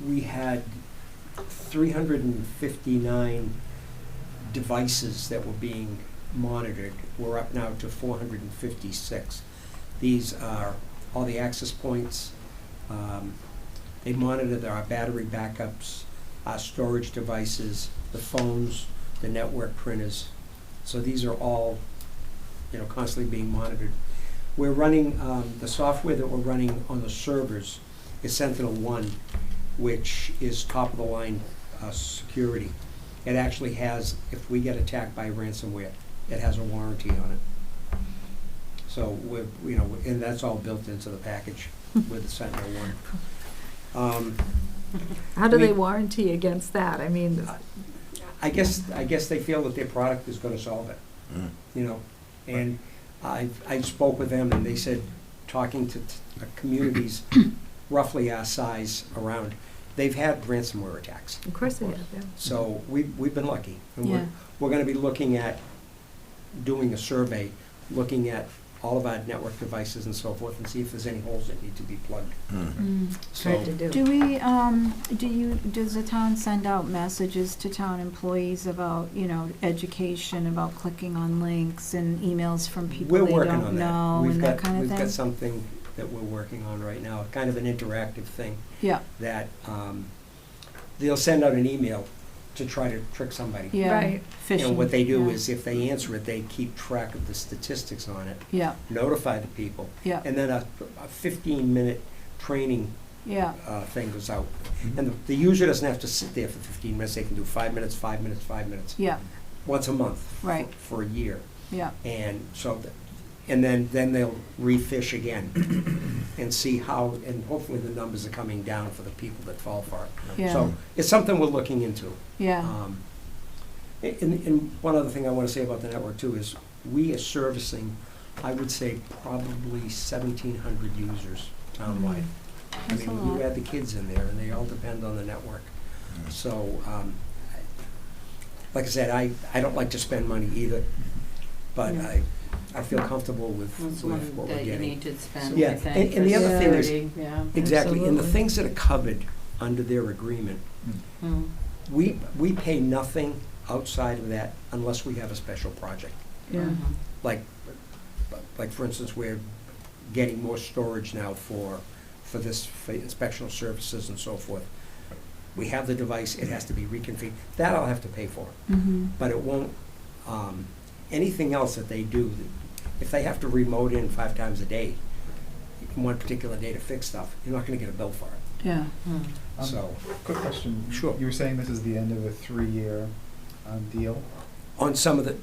B: We had 359 devices that were being monitored. We're up now to 456. These are all the access points. They monitor our battery backups, our storage devices, the phones, the network printers. So these are all, constantly being monitored. We're running, the software that we're running on the servers is Sentinel-1, which is top-of-the-line security. It actually has, if we get attacked by ransomware, it has a warranty on it. So and that's all built into the package with the Sentinel-1.
I: How do they warranty against that? I mean,
B: I guess they feel that their product is going to solve it. And I spoke with them, and they said, talking to communities roughly our size around, they've had ransomware attacks.
I: of course they have, yeah.
B: So we've been lucky. And
A: Yeah.
B: we're going to be looking at doing a survey, looking at all of our network devices and so forth, and see if there's any holes that need to be plugged. So,
I: Hard to do.
A: Does the town send out messages to town employees about, education, about clicking on links and emails from people
B: we're
A: they
B: working
A: don't
B: on
A: know
B: that.
A: and that kind of
B: We've
A: thing?
B: got something that we're working on right now, kind of an interactive thing.
A: Yeah,
B: That they'll send out an email to try to trick somebody.
A: yeah.
I: Right.
B: And
A: Phishing.
B: what they do
A: yeah.
B: is, if they answer it, they keep track of the statistics on it,
A: Yeah,
B: notify the people,
A: yeah,
B: and then a 15-minute training
A: yeah,
B: thing goes out. And the user doesn't have to sit there for 15 minutes, they can do 5 minutes, 5 minutes, 5 minutes,
A: yeah,
B: once a month
A: Right.
B: for a year.
A: yeah,
B: And so, and then they'll refish again and see how, and hopefully the numbers are coming down for the people that fall for it.
A: yeah,
B: So it's something we're looking into.
A: yeah,
B: And one other thing I want to say about the network too is we are servicing, I would say, probably 1,700 users townwide.
A: That's a
B: I mean,
A: lot.
B: you add the kids in there, and they all depend on the network. So, like I said, I don't like to spend money either, but
A: Yeah.
B: I feel comfortable with
C: It's
B: what
C: one
B: we're
C: that you
B: getting.
C: need to spend,
B: Yeah,
C: I think.
B: and the
C: for
B: other thing is-
C: security, yeah.
B: Exactly, and the
A: Absolutely.
B: things that are covered under their agreement,
C: Mm.
B: we pay nothing outside of that unless we have a special project.
A: Yeah.
C: Mhm.
B: Like for instance, we're getting more storage now for inspectional services and so forth. We have the device, it has to be reconfigured, that I'll have to pay for.
A: Mm-hmm.
B: But it won't, anything else that they do, if they have to remote in 5 times a day, one particular day to fix stuff, you're not gonna get a bill for it,
A: Yeah.
C: Mm.
B: so.
M: Quick question.
B: Sure.
M: You were saying this is the end of a 3-year deal
B: On some of the
M: on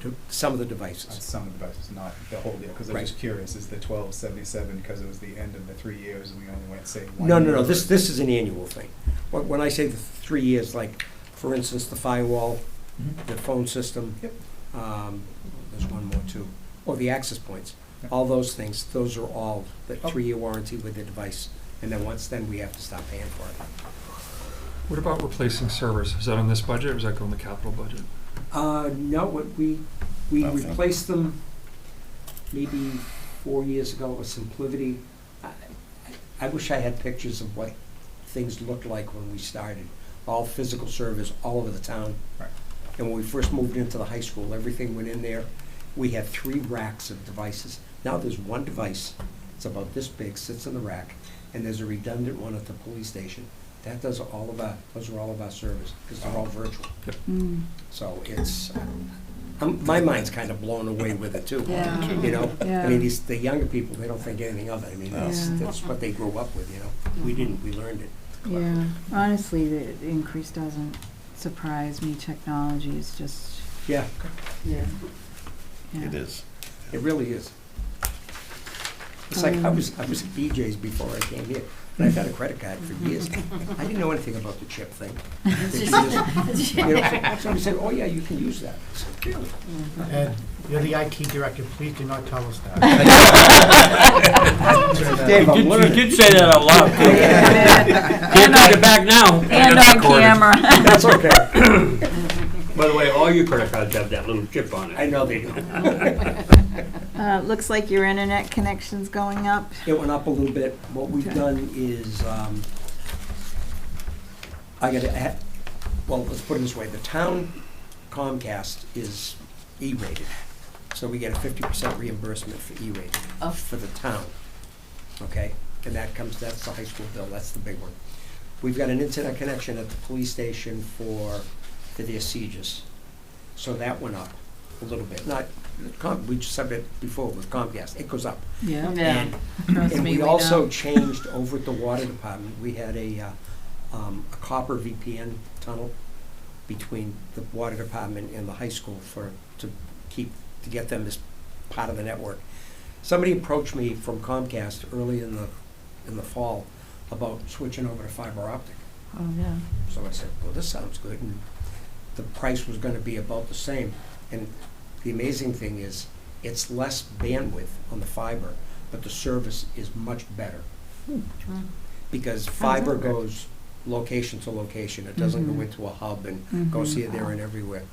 B: devices.
M: some of the devices, not the whole deal? Because I'm
B: Right.
M: just curious, is the 1277 because it was the end of the 3 years and we only went, say, 1
B: No,
M: year?
B: this is an annual thing. When I say the 3 years, like, for instance, the firewall,
M: Mhm.
B: the phone system.
M: Yep.
B: There's one more too, or the access points.
M: Yep.
B: All those things, those are all the
M: Oh.
B: 3-year warranty with the device. And then then we have to stop paying for it.
L: What about replacing servers? Is that on this budget, or is that going in the capital budget?
B: No, we
E: Nothing.
B: replaced them maybe 4 years ago with SimpliVity. I wish I had pictures of what things looked like when we started. All physical servers all over the town.
M: Right.
B: And when we first moved into the high school, everything went in there. We had 3 racks of devices. Now there's one device, it's about this big, sits in the rack, and there's a redundant one at the police station. That does those are all of our servers, because they're all virtual.
A: Mm.
B: So it's, my mind's kind of blown away with it too.
A: Yeah.
B: You know,
A: Yeah.
B: I mean, the younger people, they don't think anything of it. I mean,
A: Yeah.
B: that's what they grew up with, you know. We didn't, we learned it.
A: Yeah, honestly, the increase doesn't surprise me. Technology is just,
B: Yeah,
C: Yeah.
A: yeah.
E: It is.
B: it really is. It's like, I was at BJ's before I came here, and I've had a credit card for years. I didn't know anything about the chip thing. You know, somebody said, oh yeah, you can use that. I said, really?
G: Ed, you're the IT director, please do not tell us that.
B: Dave, I'm
H: You
B: learning.
H: did say that out loud, too. Can't take it back now.
A: And
L: That's
A: on
L: recorded.
A: camera.
B: That's okay.
H: By the way, all your credit cards have that little chip on it.
B: I know they do.
A: Looks like your internet connection's going up.
B: It went up a little bit. What we've
A: Okay.
B: done is, well, let's put it this way, the town Comcast is E-rated. So we get a 50% reimbursement for E-rated,
C: Oh.
B: for the town, okay? And that's the high school bill, that's the big one. We've got an internet connection at the police station for their sieges. So that went up a little bit. We just said it before with Comcast, it goes up.
A: Yeah.
C: Yeah.
B: And
C: Trust me,
B: we
C: we
B: also
C: know.
B: changed over at the water department, we had a copper VPN tunnel between the water department and the high school to get them as part of the network. Somebody approached me from Comcast early in the fall about switching over to fiber optic.
A: Oh, yeah.
B: So I said, well, this sounds good, and the price was gonna be about the same. And the amazing thing is, it's less bandwidth on the fiber, but the service is much better.
C: Mm.
B: Because fiber
A: that work?
B: goes location to location, it doesn't go
A: Mhm.
B: into a hub and goes here, there, and everywhere.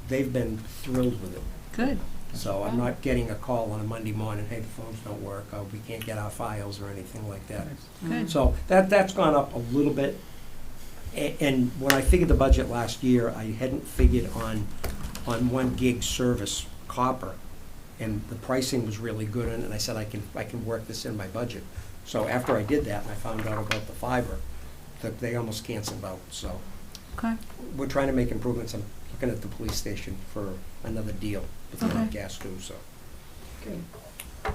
B: They've been thrilled with it.
A: Good.
B: So I'm not getting a call on a Monday morning, hey, the phones don't work, or we can't get our files or anything like that.
A: Good.
B: So that's gone up a little bit. And when I figured the budget last year, I hadn't figured on 1 gig service copper. And the pricing was really good, and I said, I can work this in my budget. So after I did that, and I found out about the fiber, that they almost canceled out, so.
A: Okay.
B: We're trying to make improvements. I'm looking at the police station for another deal with
A: Okay.
B: gas too, so.
A: That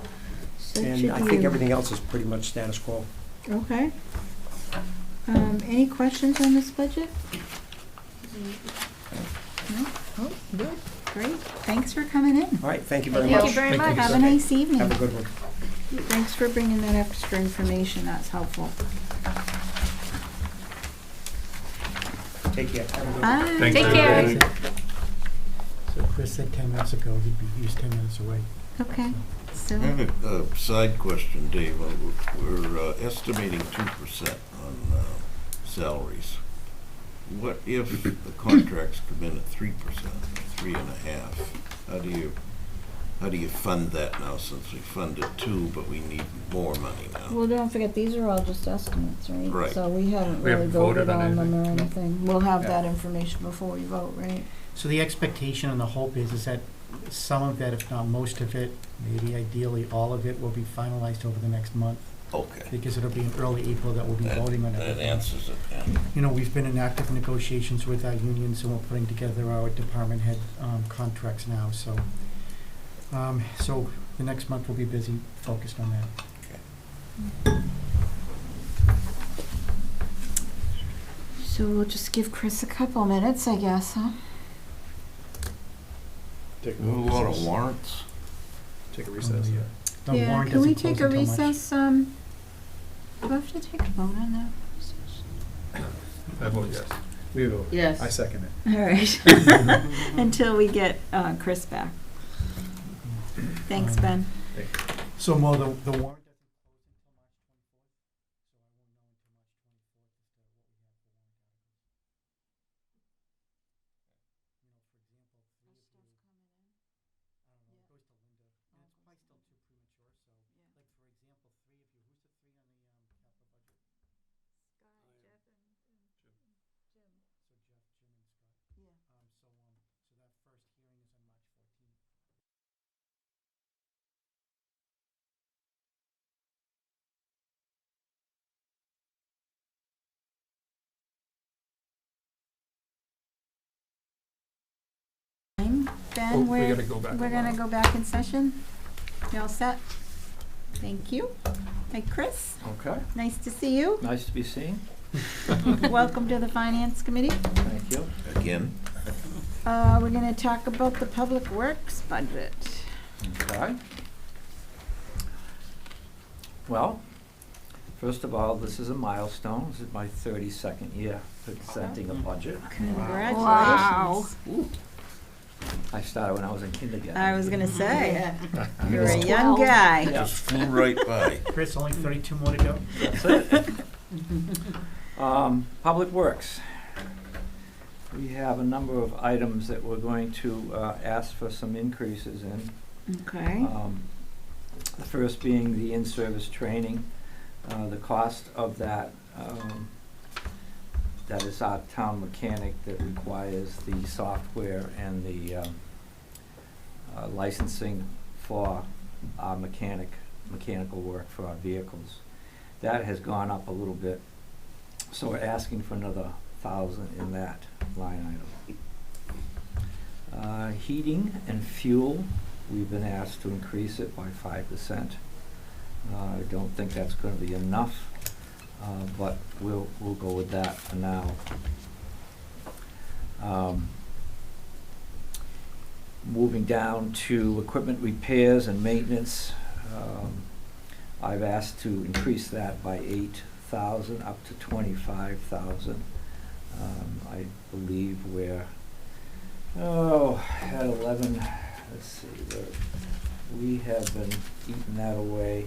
B: And
A: should
B: I
A: be
B: think
A: a-
B: everything else is pretty much status quo.
A: Okay. Any questions on this budget? No? Oh, good. Great. Thanks for coming in.
B: All right, thank you very
A: Thank
B: much.
A: you very
L: Thank
A: much.
L: you.
A: Have a nice evening.
B: Have a good one.
A: Thanks for bringing that extra information. That's helpful.
B: Take care. Have a good one.
A: Bye.
L: Thanks,
J: Take
L: everybody.
J: care.
G: So Chris said 10 minutes ago, he was 10 minutes away.
A: Okay. So,
E: I have a side question, Dave. We're estimating 2% on salaries. What if the contracts come in at 3%, 3.5%? How do you fund that now, since we funded 2, but we need more money now?
A: Well, don't forget, these are all just estimates, right?
E: Right.
A: So we haven't
L: We
A: really
L: haven't voted
A: voted
L: on
A: on them or
L: anything.
A: anything. We'll have
M: Yeah.
A: that information before we vote, right?
G: So the expectation and the hope is that some of that, if not most of it, maybe ideally all of it, will be finalized over the next month,
E: Okay.
G: because it'll be in early April that we'll be voting on
E: That
G: everything.
E: answers it then.
G: You know, we've been in active negotiations with our unions, and we're putting together our department head contracts now, so. So the next month we'll be busy, focused on that.
A: So we'll just give Chris a couple minutes, I guess, huh?
M: Take
E: A lot of warrants.
M: Take a recess.
G: The
A: Yeah,
G: warrant
A: can we
G: doesn't
A: take
G: close
A: a
G: until March.
A: recess? Do I have to take a vote on that?
L: I vote yes.
M: We will.
C: Yes.
M: I second it.
A: All right. Until we get Chris back. Thanks, Ben.
G: So Mo, the warrant doesn't close until March 24th, so I won't know until March 24th as to what we have for warrant articles. You know, for example, three of you, I don't know, it goes to Linda, and it's probably still too premature, so, like, for example, three of you, who's the three on the capital budget?
A: Scott, Jeff, and Jim.
G: So Jeff, Jim, and Scott.
A: Yeah.
G: So that first hearing is on March 14th.
A: Ben,
L: Oh, we
A: we're
L: gotta go back
A: we're
L: a
A: gonna
L: while.
A: go back in session. You all set? Thank you. Hey, Chris,
N: Okay,
A: nice to see you.
N: nice to be seen.
A: Welcome to the Finance Committee.
N: Thank you.
E: Again,
A: We're gonna talk about the Public Works budget.
N: Okay. Well, first of all, this is a milestone. This is my 32nd year presenting a budget.
A: Congratulations.
N: I started when I was in kindergarten.
A: I was gonna say,
C: Yeah.
A: you're a young guy.
N: Yeah.
E: just flew right by.
G: Chris, only 32 more to go.
N: That's it. Public Works. We have a number of items that we're going to ask for some increases in.
A: Okay.
N: The first being the in-service training. The cost of that, that is our town mechanic that requires the software and the licensing for our mechanical work for our vehicles. That has gone up a little bit, so we're asking for another $1,000 in that line item. Heating and fuel, we've been asked to increase it by 5%. I don't think that's gonna be enough, but we'll go with that for now. Moving down to equipment repairs and maintenance, I've asked to increase that by 8,000 up to 25,000. I believe we're, at 11, let's see, we have been eating that away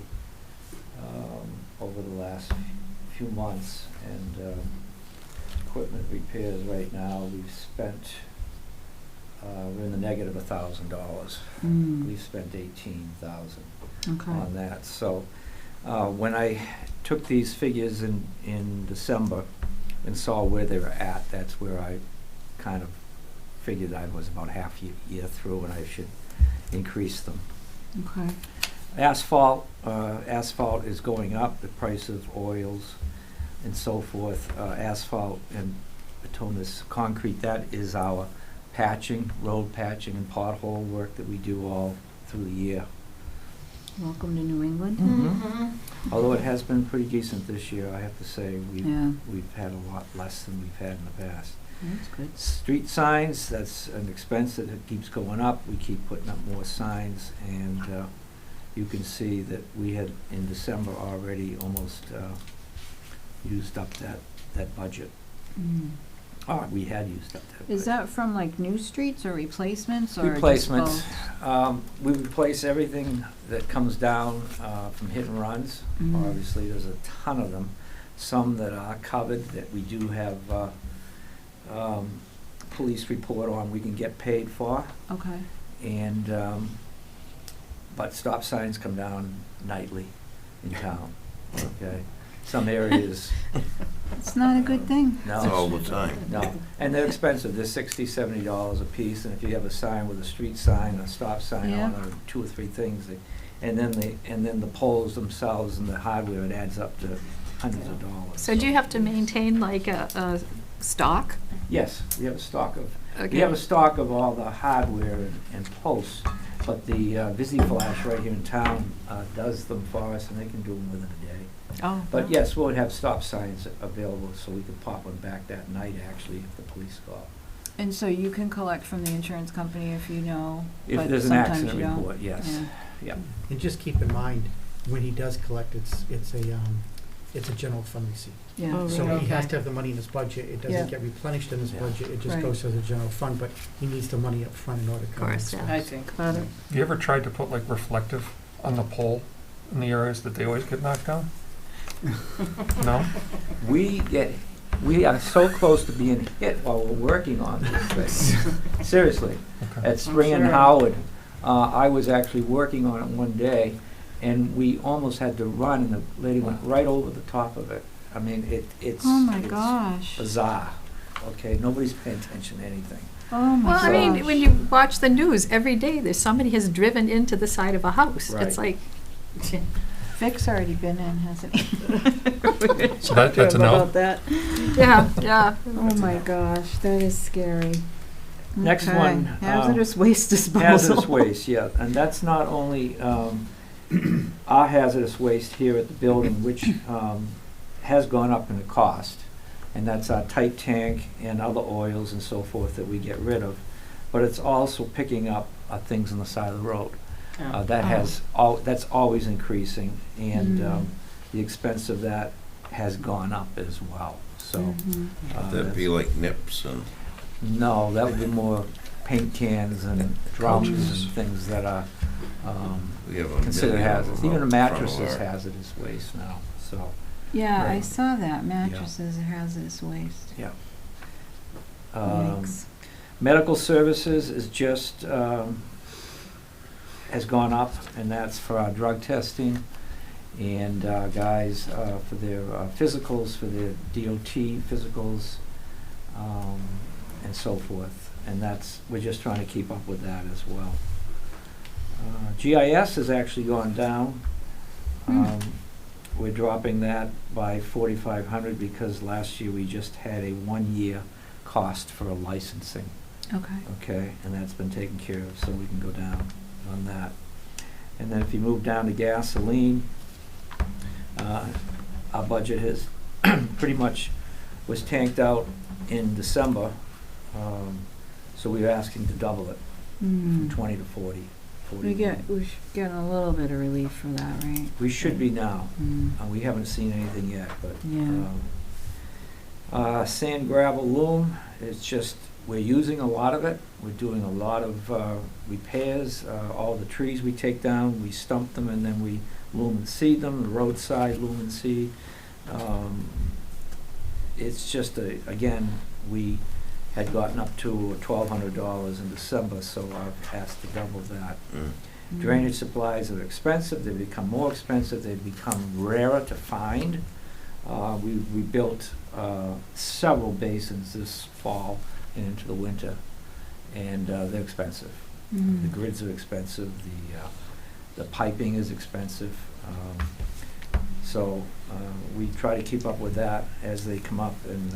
N: over the last few months, and equipment repairs right now, we've spent, we're in the negative $1,000. We've spent 18,000
A: Okay.
N: on that. So when I took these figures in December and saw where they were at, that's where I kind of figured I was about half year through and I should increase them.
A: Okay.
N: Asphalt is going up, the price of oils and so forth. Asphalt and bituminous concrete, that is our patching, road patching and pothole work that we do all through the year.
A: Welcome to New England.
C: Mm-hmm.
N: Although it has been pretty decent this year, I have to say,
A: Yeah.
N: we've had a lot less than we've had in the past.
A: That's good.
N: Street signs, that's an expense that keeps going up. We keep putting up more signs, and you can see that we had in December already almost used up that budget. We had used up that budget.
A: Is that from like new streets or replacements or just
N: Replacements.
A: both?
N: We replace everything that comes down from hit and runs.
A: Mhm.
N: Obviously, there's a ton of them. Some that are covered that we do have police report on we can get paid for,
A: Okay.
N: and, but stop signs come down nightly in town, okay? Some areas,
A: It's not a good thing.
N: no.
E: It's all the time.
N: No, and they're expensive, they're $60, $70 a piece, and if you have a sign with a street sign, a stop sign on it, or 2 or 3 things, and then the poles themselves and the hardware, it adds up to hundreds of dollars.
I: So do you have to maintain like a stock?
N: Yes, we have a stock of, we
I: Okay.
N: have a stock of all the hardware and posts, but the VisiFlash right here in town does them for us, and they can do them within a day.
I: Oh.
N: But yes, we'll have stop signs available, so we can pop one back that night, actually, if the police call.
A: And so you can collect from the insurance company if you know,
N: If
A: but
N: there's an
A: sometimes
N: accident
A: you don't.
N: report, yes.
A: Yeah.
N: Yeah.
G: And just keep in mind, when he does collect, it's a general fund receipt.
A: Yeah.
I: Oh,
G: So
I: really?
G: he has
A: Okay.
G: to have the money in his budget, it
A: Yeah.
G: doesn't get replenished in his
N: Yeah.
G: budget, it just
A: Right.
G: goes to the general fund, but he needs the money up front in order to cover
I: course, yeah.
C: I
G: expenses.
C: think.
A: Got it.
L: Have you ever tried to put like reflective on the pole in the areas that they always get knocked down? No?
N: We are so close to being hit while we're working on these things. Seriously.
L: Okay.
N: At Spring and
C: sure.
N: Howard, I was actually working on it one day, and we almost had to run, and the lady went right over the top of it. I mean, it's
A: Oh my
N: it's
A: gosh.
N: bizarre. Okay, nobody's paying attention to anything.
A: Oh my
I: Well,
A: gosh.
I: I mean, when you watch the news every day, there's somebody has driven into the side of a house.
N: Right.
I: It's like,
A: Vic's already been in, hasn't he?
L: So that's a no?
A: About that.
I: yeah, yeah.
A: Oh my gosh, that is scary.
N: Next
A: Okay.
N: one,
A: Hazardous waste disposal.
N: Hazardous waste, yeah, and that's not only our hazardous waste here at the building, which has gone up in the cost, and that's our tight tank and other oils and so forth that we get rid of, but it's also picking up things on the side of the road.
C: Yeah.
N: That's always increasing, and
A: Mm.
N: the expense of that has gone up as well, so.
A: Mhm.
E: That'd be like nips and,
N: No, that would be more paint cans and drums
E: Couches.
N: and things that are
E: we have a
N: considered
E: million of
N: hazardous.
E: them
N: Even a
E: out
N: mattress
E: front of
N: is
E: our-
N: hazardous waste now, so,
A: Yeah, I
N: Right.
A: saw that. Mattresses are hazardous waste.
N: yeah.
A: Yikes.
N: Medical services is just, has gone up, and that's for our drug testing, and guys for their physicals, for their DOT physicals, and so forth. And we're just trying to keep up with that as well. GIS has actually gone down. We're dropping that by $4,500 because last year we just had a 1-year cost for a licensing.
A: Okay.
N: Okay, and that's been taken care of, so we can go down on that. And then if you move down to gasoline, our budget has pretty much was tanked out in December, so we're asking to double it from 20 to 40.
A: We should get a little bit of relief for that, right?
N: We should be now.
A: Mm.
N: We haven't seen anything yet, but.
A: Yeah.
N: Sand, gravel, loam, it's just, we're using a lot of it. We're doing a lot of repairs. All the trees we take down, we stump them and then we loom and seed them, the roadside loom and seed. It's just, again, we had gotten up to $1,200 in December, so I've asked to double that.
E: Mm.
N: Drainage supplies are expensive, they've become more expensive, they've become rarer to find. We built several basins this fall and into the winter, and they're expensive.
A: Mm.
N: The grids are expensive, the piping is expensive. So we try to keep up with that as they come up, and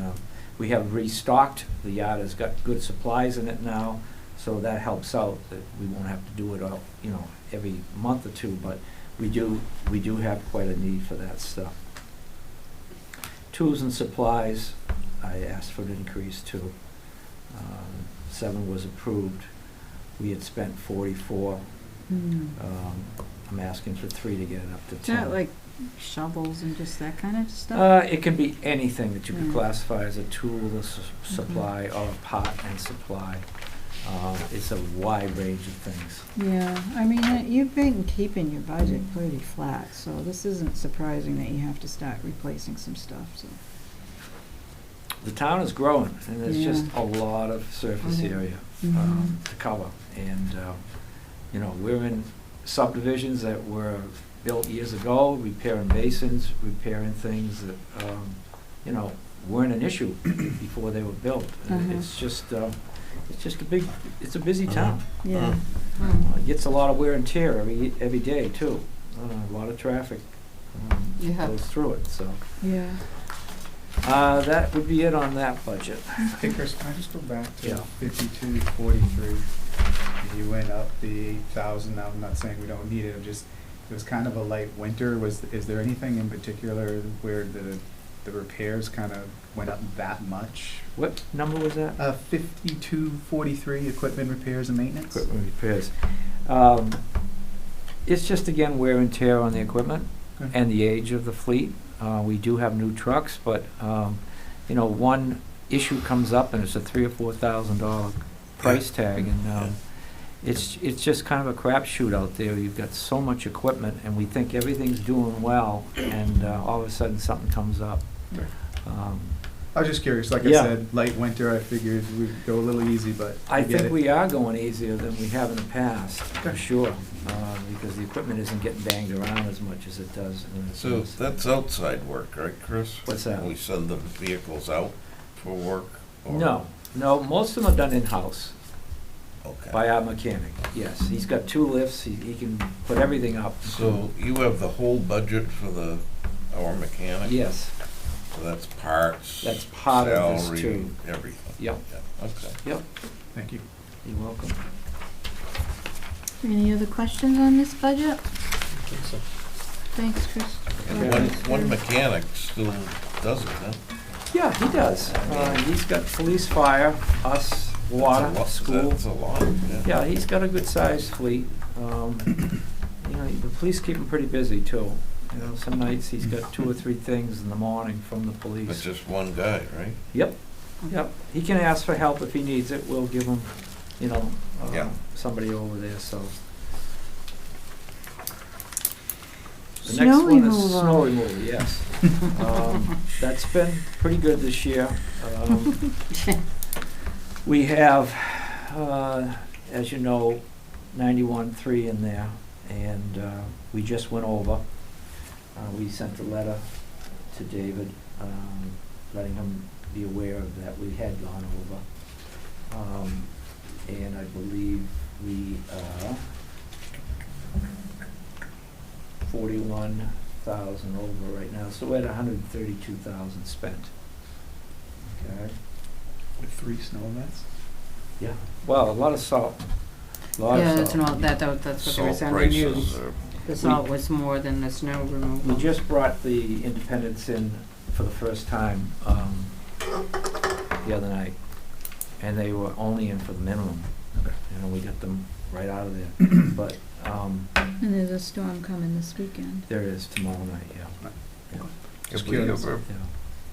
N: we have restocked. The yard has got good supplies in it now, so that helps out, that we won't have to do it all, every month or two, but we do have quite a need for that stuff. Tools and supplies, I asked for an increase too. 7 was approved. We had spent 44.
A: Mm.
N: I'm asking for 3 to get it up to
A: Is
N: 10.
A: that like shovels and just that kind of stuff?
N: It can be anything that you could
A: Mm.
N: classify as a tool, supply, or a pot and supply. It's a wide range of things.
A: Yeah, I mean, you've been keeping your budget pretty flat, so this isn't surprising that you have to start replacing some stuff, so.
N: the town is growing, and there's just a lot of surface area to cover. And, you know, we're in subdivisions that were built years ago, repairing basins, repairing things that, you know, weren't an issue before they were built. And it's just a busy town.
A: Yeah.
N: It gets a lot of wear and tear every day too. A lot of traffic goes through it, so.
A: Yeah.
N: That would be it on that budget.
M: Hey Chris, can I just go back to
N: Yeah.
M: 5243? You went up the 8,000. Now, I'm not saying we don't need it. It was kind of a light winter. Is there anything in particular where the repairs kind of went up that much?
N: What number was that?
M: 5243, equipment repairs and maintenance.
N: Equipment repairs. It's just, again, wear and tear on the equipment and the age of the fleet. We do have new trucks, but, you know, one issue comes up and it's a $3,000 or $4,000 price tag, and it's just kind of a crapshoot out there. You've got so much equipment, and we think everything's doing well, and all of a sudden something comes up.
M: I was just curious. Like I said, light winter, I figured we'd go a little easy, but
N: I
M: get
N: think
M: it.
N: we are going easier than we have in the past, for sure, because the equipment isn't getting banged around as much as it does.
E: So that's outside work, right, Chris?
N: What's that?
E: We send the vehicles out for work? Or-
N: No, most of them are done in-house
E: Okay.
N: by our mechanic, yes. He's got 2 lifts, he can put everything up.
E: So you have the whole budget for our mechanic?
N: Yes,
E: So that's parts,
N: that's part of this
E: salary,
N: too.
E: everything?
N: Yep,
E: Yeah, okay.
N: yep,
M: Thank you.
N: you're welcome.
A: Any other questions on this budget? Thanks, Chris.
E: And one mechanic still does it, huh?
N: Yeah, he does. He's got police, fire, us, water,
E: That's a lot-
N: school.
E: That's a lot, yeah.
N: Yeah, he's got a good-sized fleet. You know, the police keep him pretty busy too. You know, some nights he's got 2 or 3 things in the morning from the
E: But
N: police.
E: just one guy, right?
N: Yep. He can ask for help if he needs it. We'll give him, you know,
E: Yeah.
N: somebody over there, so. The
A: Snow
N: next one is
A: removal.
N: snow removal, yes. That's been pretty good this year. We have, as you know, 91.3 in there, and we just went over. We sent a letter to David, letting him be aware of that. We had gone over. And I believe we, 41,000 over right now, so we're at 132,000 spent. Okay?
M: With 3 snow events?
N: Yeah. Well, a lot of salt.
C: Yeah, that's what they were
E: Salt
C: saying, they knew
E: prices are,
C: the salt was more than the snow removal.
N: We just brought the independents in for the first time the other night, and they were only in for the minimum. You know, we got them right out of there. But
A: And there's a storm coming this weekend.
N: there is tomorrow night, yeah.
E: have we ever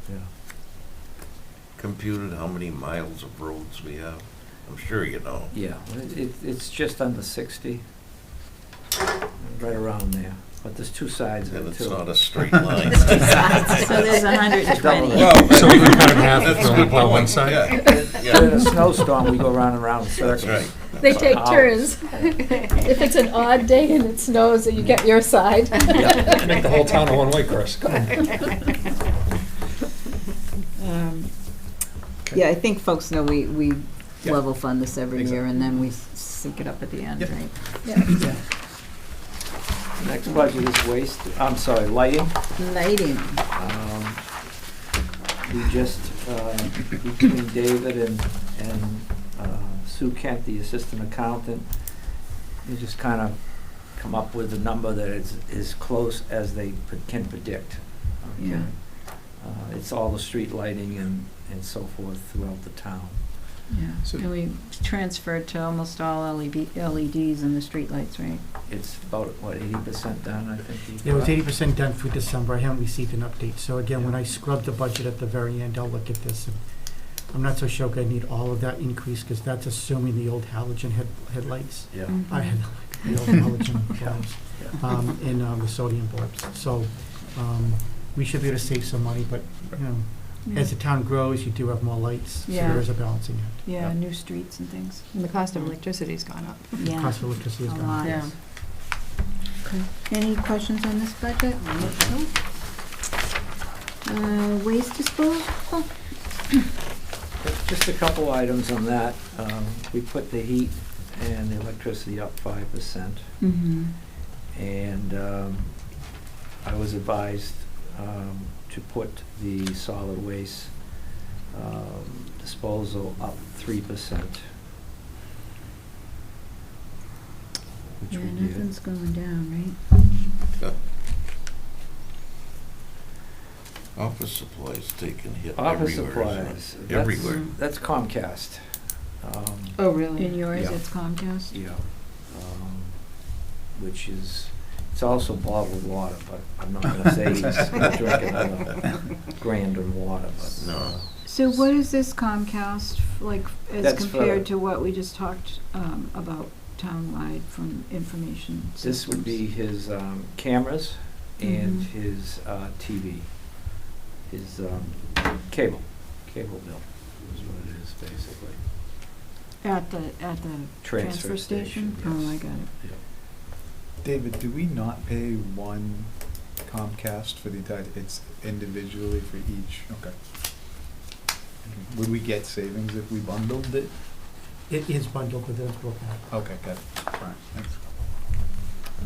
N: Yeah.
E: computed how many miles of roads we have? I'm sure you know.
N: Yeah, it's just under 60, right around there. But there's 2 sides of
E: And
N: it
E: it's
N: too.
E: not a straight line.
A: So there's 120.
E: Well,
L: So we cut it in half
E: that's
L: if we
E: good
L: plow one
E: point.
L: side?
E: Yeah,
N: In a
E: yeah.
N: snowstorm, we go round and round in circles.
E: That's right.
I: They
N: For
I: take
N: hours.
I: turns. If it's an odd day and it snows, you get your side.
L: Make the whole town a one-way, Chris. Come on.
A: Yeah, I think folks know we
M: Yeah.
A: level fund this every year,
M: Exactly.
A: and then we sync it up at the end,
M: Yep.
A: right?
N: Yeah. Next budget is lighting.
A: Lighting.
N: We just, between David and Sue Kent, the assistant accountant, we just kind of come up with a number that is as close as they can predict. Okay?
A: Yeah.
N: It's all the street lighting and so forth throughout the town.
A: Yeah,
M: So-
A: and we transferred to almost all LEDs in the streetlights, right?
N: It's about, 80% done, I think.
G: It was 80% done through December. I haven't received an update. So again, when I scrub the budget at the very end, I'll look at this. And I'm not so sure I need all of that increase, because that's assuming the old halogen headlights.
N: Yeah.
G: I had the old halogen bulbs,
N: Yeah.
G: and the sodium bulbs. So we should be able to save some money, but, you know, as the town grows, you do have more lights, so
A: Yeah.
G: there is a balancing act.
A: Yeah, new streets and things.
I: And the cost of electricity's gone up.
A: Yeah.
G: Cost of electricity is
A: A
G: gone
A: lot.
G: up.
C: Yeah.
A: Okay. Any questions on this budget? Waste disposal?
N: Just a couple items on that. We put the heat and the electricity up 5%.
A: Mm-hmm.
N: And I was advised to put the solid waste disposal up 3%. Which
A: Yeah,
N: we did.
A: nothing's going down, right?
E: Office supplies taking hit
N: Office
E: everywhere, isn't
N: supplies.
E: it? Everywhere.
N: That's Comcast.
C: Oh, really?
A: In yours,
N: Yeah.
A: it's Comcast?
N: Yeah. Which is, it's also bottled water, but I'm not gonna say he's gonna drink another grand of water, but.
E: No.
A: So what is this Comcast, like, as
N: That's for-
A: compared to what we just talked about townwide from information systems?
N: This would be his cameras and
A: Mhm.
N: his TV, his cable bill is what it is basically.
A: At the transfer station?
N: yes.
A: Oh, I got it.
N: Yeah.
M: David, do we not pay one Comcast for the entire, it's individually for each? Okay. Would we get savings if we bundled it?
G: It is bundled with those broken out.
M: Okay, good. Fine, thanks.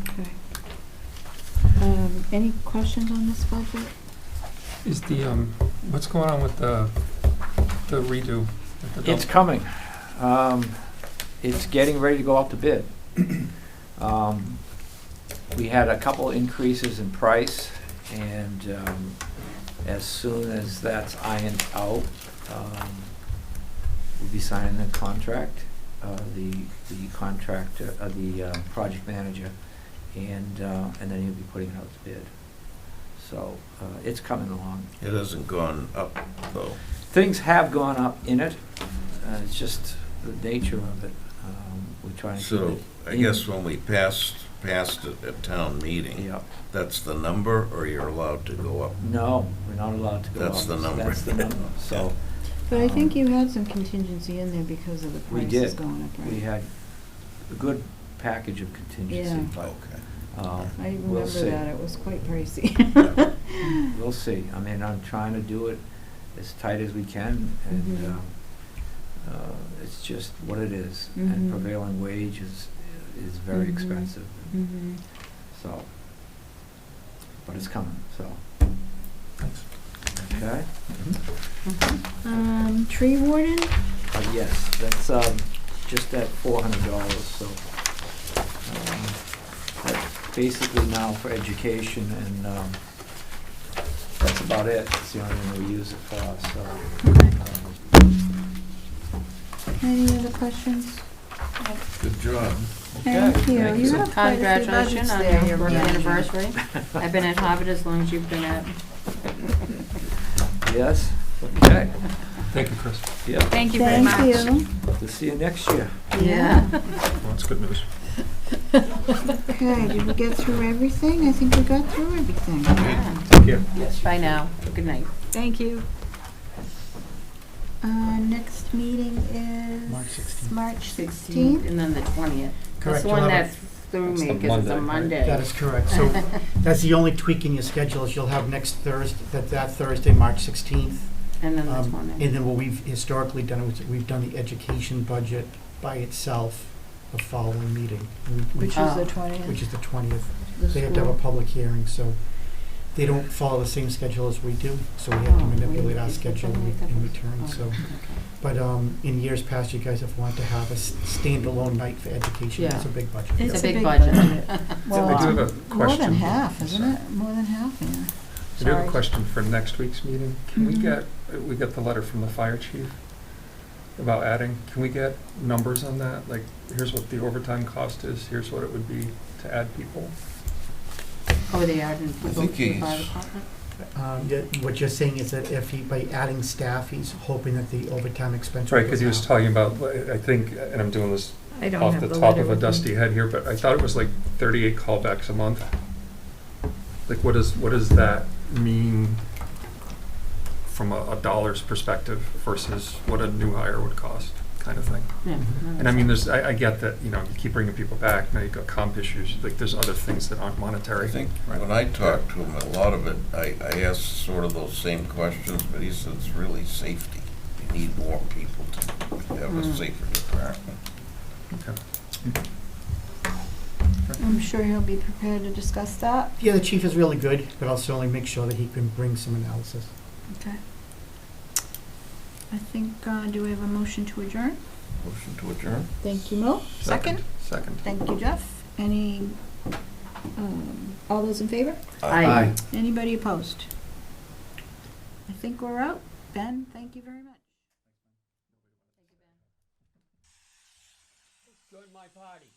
A: Okay. Any questions on this budget?
L: Is the, what's going on with the redo? at the
N: It's
L: dump?
N: coming. It's getting ready to go out to bid. We had a couple increases in price, and as soon as that's ironed out, we'll be signing the contract, the contractor, the project manager, and then he'll be putting it out to bid. So it's coming along.
E: It hasn't gone up, though.
N: Things have gone up in it. It's just the nature of it. We're trying to keep
E: So,
N: it
E: I
N: in.
E: guess when we passed it at town meeting,
N: Yeah.
E: that's the number, or you're allowed to go up?
N: No, we're not allowed to go up.
E: That's the number.
N: That's the number. So
A: But I think you had some contingency in there because of the
N: we
A: prices
N: did.
A: going up, right?
N: We had a good package of contingency,
A: Yeah.
N: but
E: Okay.
A: I
N: we'll
A: remember
N: see.
A: that, it was quite pricey.
N: We'll see. I mean, I'm trying to do it as tight as we can, and
A: Mhm.
N: it's just what it is.
A: Mhm.
N: And prevailing wage is very
A: Mhm.
N: expensive.
A: Mm-hmm.
N: So, but it's coming. So,
L: Thanks.
N: okay.
A: Tree warden?
N: Yes, that's just at $400. So that's basically now for education, and that's about it. It's the only thing we use it for. So.
A: Any other questions?
E: Good job.
A: Thank you.
N: Thank
A: You
N: you.
A: have quite a few budgets
C: Congratulations on
A: there.
C: your birthday
A: Yeah.
C: anniversary. I've been at Harvard as long as you've been at.
N: Yes. Okay.
L: Thank you, Chris.
N: Yeah.
C: Thank you very much.
A: Thank you.
N: We'll see you next year.
A: Yeah.
L: Well, that's good news.
A: Okay, did we get through everything? I think we got through everything.
L: Thank you.
N: Yes.
C: Bye now. Good night.
I: Thank you.
A: Next meeting is
G: March 16th.
A: March
C: 16th
A: 16th.
C: and then the 20th. That's
G: Correct.
C: the
G: You'll
C: one
G: have
C: that threw
L: That's
C: me
L: the
C: because it's a
L: Monday, right?
C: Monday.
G: That is correct. So that's the only tweak in your schedule is you'll have next Thursday, that Thursday, March 16th.
C: And then the
G: And
C: 20th.
G: then what we've historically done is we've done the education budget by itself the following meeting,
A: Which is
C: Oh.
A: the 20th.
G: which is the 20th.
A: The
G: They have to have a
A: school.
G: public hearing, so they don't follow the same schedule as we do, so we have to
C: Oh,
G: manipulate our
C: is that the
G: schedule
C: way that
G: in
C: was?
G: return,
C: Oh,
G: so.
C: okay.
G: But in years past, you guys have wanted to have a standalone night for education.
C: Yeah.
G: It's a big budget.
C: It's a big budget.
A: Well,
L: I do have a
A: more
L: question.
A: than half, isn't
L: Sorry.
A: it? More than half, yeah.
L: I do have
A: Sorry.
L: a question for next week's meeting. Can we
A: Mhm.
L: we got the letter from the fire chief about adding, can we get numbers on that? Like, here's what the overtime cost is, here's what it would be to add people?
C: Oh, they added people to
E: think
C: the fire
E: he's-
C: department?
G: What you're saying is that if he, by adding staff, he's hoping that the overtime expense. will
L: Right,
G: go
L: because he was
G: down.
L: talking about, I think, and I'm doing this
I: I don't
L: off
I: have
L: the
I: the
L: top
I: letter
L: of a
I: with me.
L: dusty head here, but I thought it was like 38 callbacks a month. Like, what does that mean from a dollars perspective versus what a new hire would cost, kind of thing.
C: Yeah.
L: And I mean, I get that, you keep bringing people back, now you've got comp issues, like, there's other things that aren't monetary.
E: I think when I talked to him, a lot of it, I asked sort of those same questions, but he said it's really safety. You need more people to have a safer department.
L: Okay.
A: I'm sure he'll be prepared to discuss that.
G: Yeah, the chief is really good, but I'll certainly make sure that he can bring some analysis.
A: Okay. I think, do we have a motion to adjourn?
E: Motion to adjourn?
A: Thank you, Mo. Second?
L: Second.
A: Thank you, Jeff. Any, all those in favor?
C: Aye.
A: Anybody opposed? I think we're out. Ben, thank you very much.
H: Join my party.